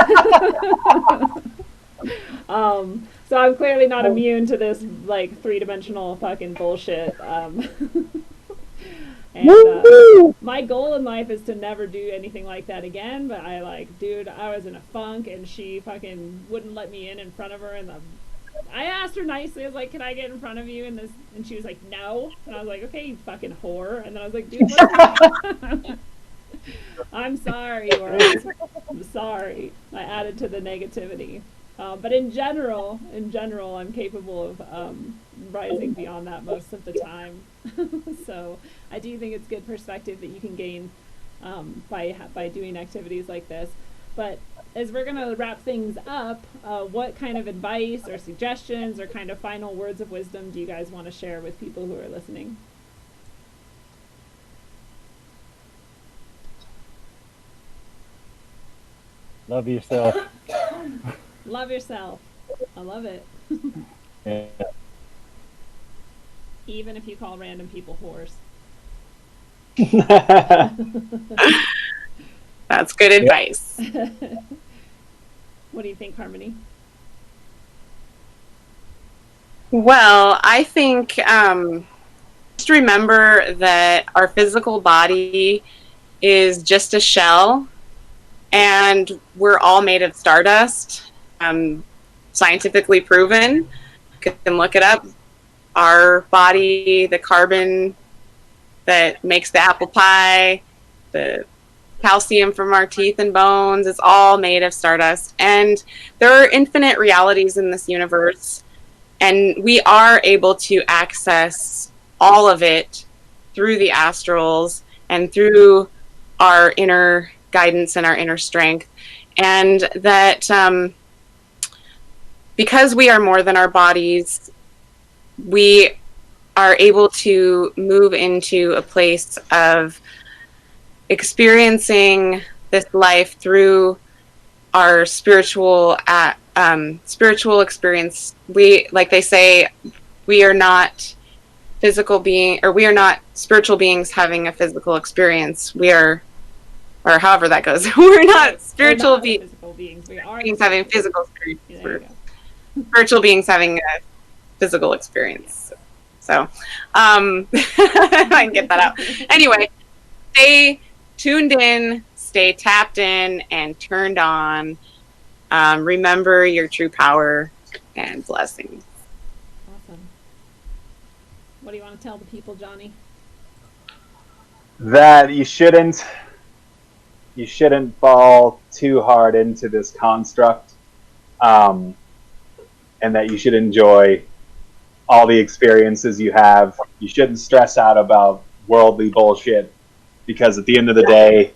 So I'm clearly not immune to this like 3-dimensional fucking bullshit. And my goal in life is to never do anything like that again, but I was in a funk and she fucking wouldn't let me in front of her, and I asked her nicely, I was like, can I get in front of you in this? And she was like, no. And I was like, okay, you fucking whore. And then I was like, dude, listen. I'm sorry, or I'm sorry. I added to the negativity. But in general, I'm capable of rising beyond that most of the time. So I do think it's good perspective that you can gain by doing activities like this. But as we're going to wrap things up, what kind of advice or suggestions or kind of final words of wisdom do you guys want to share with people who are listening? Love yourself. Love yourself. I love it. Yeah. Even if you call random people whores. That's good advice. What do you think, Harmony? Well, I think just remember that our physical body is just a shell, and we're all made of stardust. Scientifically proven. You can look it up. Our body, the carbon that makes the apple pie, the calcium from our teeth and bones, it's all made of stardust. And there are infinite realities in this universe, and we are able to access all of it through the astrals and through our inner guidance and our inner strength. And that because we are more than our bodies, we are able to move into a place of experiencing this life through our spiritual spiritual experience. We, like they say, we are not we are not spiritual beings having a physical experience. We are, or however that goes. We're not spiritual physical beings. We are beings having physical experience. There you We're spiritual beings having a physical experience. So, I can get that out. Anyway, stay tuned in, stay tapped in, and turned on. Remember your true power, and blessings. Awesome. What do you want to tell the people, Johnny? That you shouldn't fall too hard into this construct, and that you should enjoy all the experiences you have. You shouldn't stress out about worldly bullshit, because at the end of the day,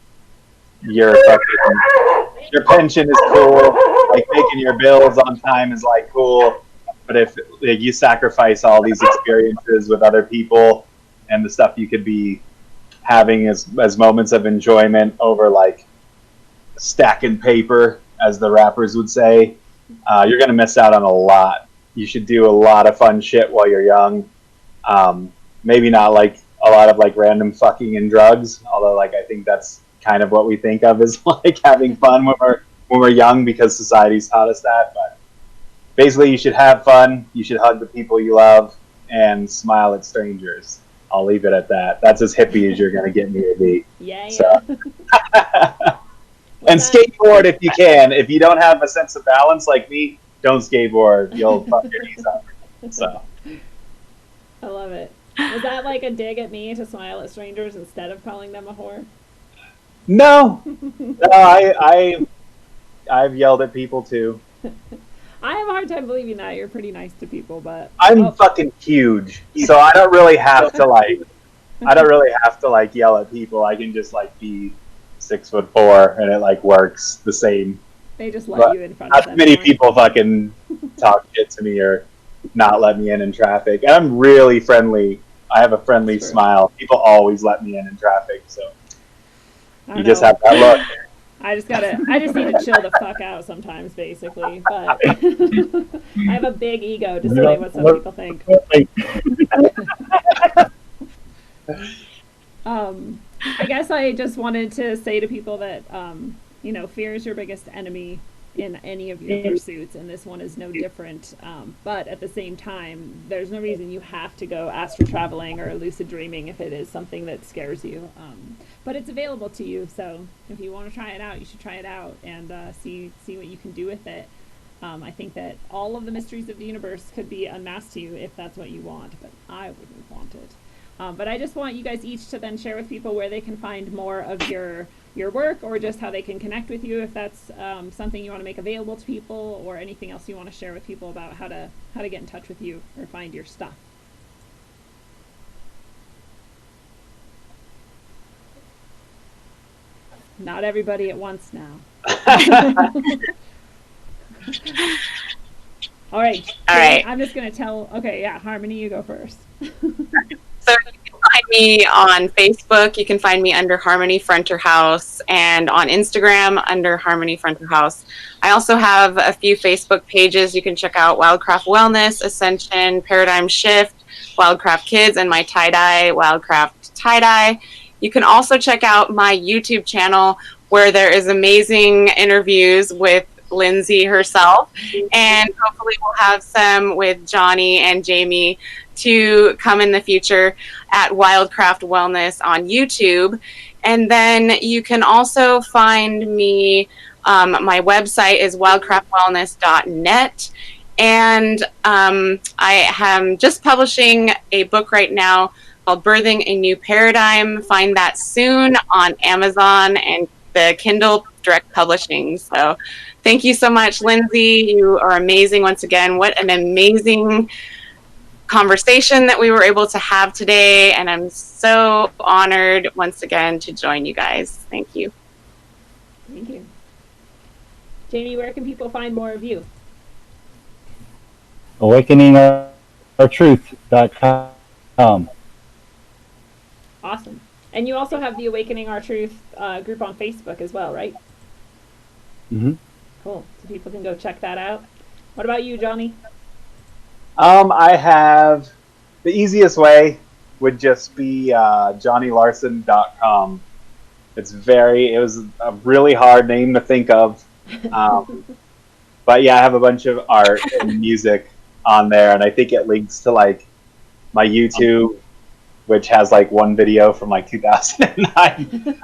your pension is cool. Like making your bills on time is like cool, but if like, you sacrifice all these experiences with other people and the stuff you could be having as moments of enjoyment over like stacking paper, as the rappers would say, you're gonna miss out on a lot. You should do a lot of fun shit while you're young. Maybe not like a lot of like random fucking and drugs, although like I think that's kind of what we think of as like having fun when we're young, because society's taught us that. But basically, you should have fun. You should hug the people you love and smile at strangers. I'll leave it at that. That's as hippie as you're gonna get me to be. Yeah. So. And skateboard if you can. If you don't have a sense of balance like me, don't skateboard. You'll fuck your knees up. So. I love it. Was that like a dig at me to smile at strangers instead of calling them a whore? No. I've yelled at people too. I have a hard time believing that. You're pretty nice to people, but I'm fucking huge, so I don't really have to like yell at people. I can just like be 6'4" and it like works the same. They just let you in front of them. Not many people fucking talk shit to me or not let me in traffic. And I'm really friendly. I have a friendly smile. People always let me in traffic, so you just have that look. I just need to chill the fuck out sometimes, basically. But I have a big ego, despite what some people think. I guess I just wanted to say to people that, fear is your biggest enemy in any of your pursuits, and this one is no different. But at the same time, there's no reason you have to go astral traveling or lucid dreaming if it is something that scares you. But it's available to you, so if you want to try it out, you should try it out and see what you can do with it. I think that all of the mysteries of the universe could be unmasked to you if that's what you want, but I wouldn't want it. But I just want you guys each to then share with people where they can find more of your work, or just how they can connect with you if that's something you want to make available to people, or anything else you want to share with people about how to get in touch with you or find your stuff. Not everybody at once now. All right. I'm just going to tell. Okay, yeah, Harmony, you go first. So you can find me on Facebook. You can find me under Harmony Fronter House, and on Instagram under Harmony Fronter House. I also have a few Facebook pages. You can check out Wildcraft Wellness, Ascension, Paradigm Shift, Wildcraft Kids, and my tie-dye, Wildcraft Tie-dye. You can also check out my YouTube channel, where there is amazing interviews with Lindsay herself, and hopefully we'll have some with Johnny and Jamie to come in the future at Wildcraft Wellness on YouTube. And then you can also find me, my website is wildcraftwellness.net, and I am just publishing a book right now called Birthing a New Paradigm. Find that soon on Amazon and the Kindle Direct Publishing. So thank you so much, Lindsay. You are amazing once again. What an amazing conversation that we were able to have today, and I'm so honored once again to join you guys. Thank you. Thank you. Jamie, where can people find more of you? awakeningourtruth.com. Awesome. And you also have the Awakening Our Truth group on Facebook as well, right? Mm-hmm. Cool. So people can go check that out. What about you, Johnny? I have the easiest way would just be johnnylarson.com. It was a really hard name to think of. But yeah, I have a bunch of art and music on there, and I think it links to like my YouTube, which has like one video from like 2009,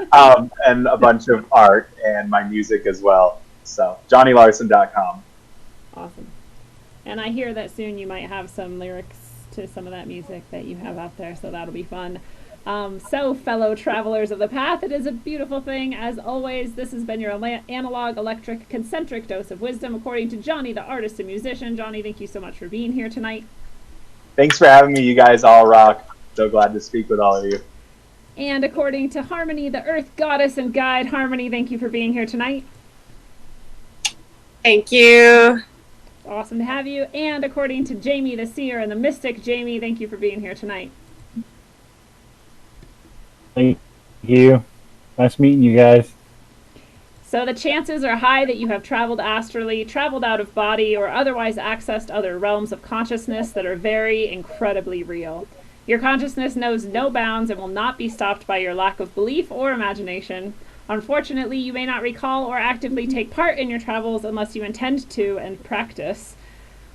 and a bunch of art and my music as well. So johnnylarson.com. Awesome. And I hear that soon you might have some lyrics to some of that music that you have out there, so that'll be fun. So, fellow travelers of the path, it is a beautiful thing. As always, this has been your analog, electric, concentric dose of wisdom, according to Johnny, the artist and musician. Johnny, thank you so much for being here tonight. Thanks for having me. You guys all rock. So glad to speak with all of you. And according to Harmony, the earth goddess and guide, Harmony, thank you for being here tonight. Thank you. Awesome to have you. And according to Jamie, the seer and the mystic, Jamie, thank you for being here tonight. Thank you. Nice meeting you guys. So the chances are high that you have traveled astrally, traveled out of body, or otherwise accessed other realms of consciousness that are very incredibly real. Your consciousness knows no bounds and will not be stopped by your lack of belief or imagination. Unfortunately, you may not recall or actively take part in your travels unless you intend to and practice.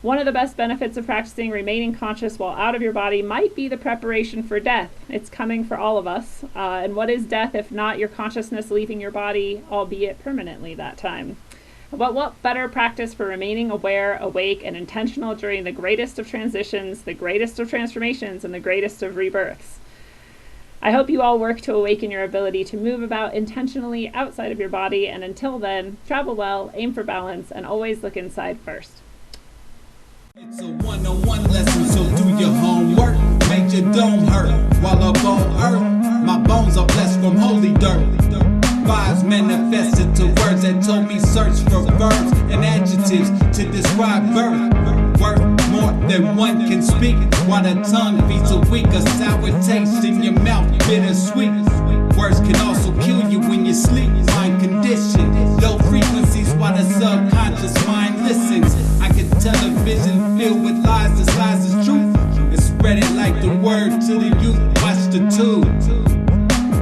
One of the best benefits of practicing remaining conscious while out of your body might be the preparation for death. It's coming for all of us. And what is death if not your consciousness leaving your body, albeit permanently that time? But what better practice for remaining aware, awake, and intentional during the greatest of transitions, the greatest of transformations, and the greatest of rebirths? I hope you all work to awaken your ability to move about intentionally outside of your body, and until then, travel well, aim for balance, and always look inside first. It's a one-on-one lesson, so do your homework. Make your dome hurt while up on earth. My bones are blessed from holy dirt. Vibes manifested to words that told me search for verbs and adjectives to describe birth. Worth more than one can speak. While the tongue feeds a weak, a sour taste in your mouth, bittersweet. Words can also kill you when you sleep. Mind condition, low frequencies while the subconscious mind listens. I can tell a vision filled with lies, disguised as truth, and spread it like the word to the youth. Watch the tube.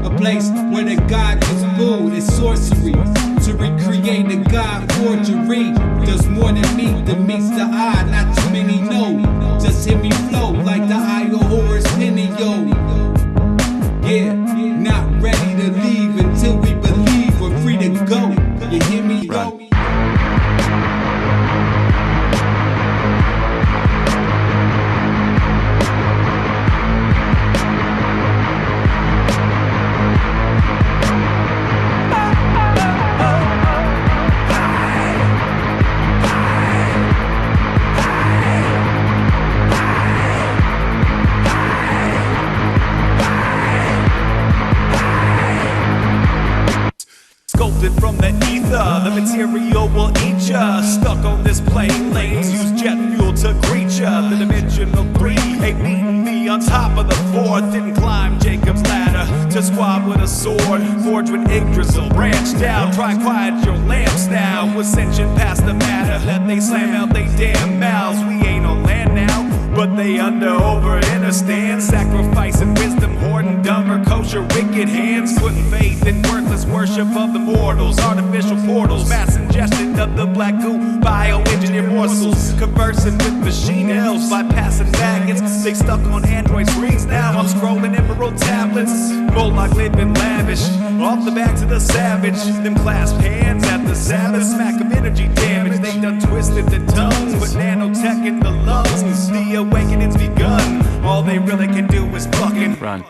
A place where the God gets booed is sorcery. To recreate a God forgery does more than meets the eye. Not too many know. Just hear me flow like the eye of Horus Penio. Yeah, not ready to leave until we believe we're free to go. You hear me? Go. Sculpted from the ether, the material will eat ya. Stuck on this plane, lanes use jet fuel to greet ya. The dimensional three ain't beating me on top of the fourth. Didn't climb Jacob's ladder to squab with a sword. Forged with ink drizzle, branched out. Try quiet your lamps now. Ascension past the matter, that they slam out they damn mouths. We ain't on land now, but they over understand. Sacrificing wisdom, hoarding dumber, kosher, wicked hands. Putting faith in worthless worship of the mortals. Artificial portals, mass ingestion of the black goo. Bioengineered morsels, conversing with machine elves. Bypassing maggots, they stuck on Android screens now. I'm scrolling emerald tablets. Moloch living lavish, off the backs of the savage. Them clasp hands at the Sabbath. Smack of energy damage, they done twisted the tongues. But nanotech in the lungs, the awakening's begun. All they really can do is fucking run.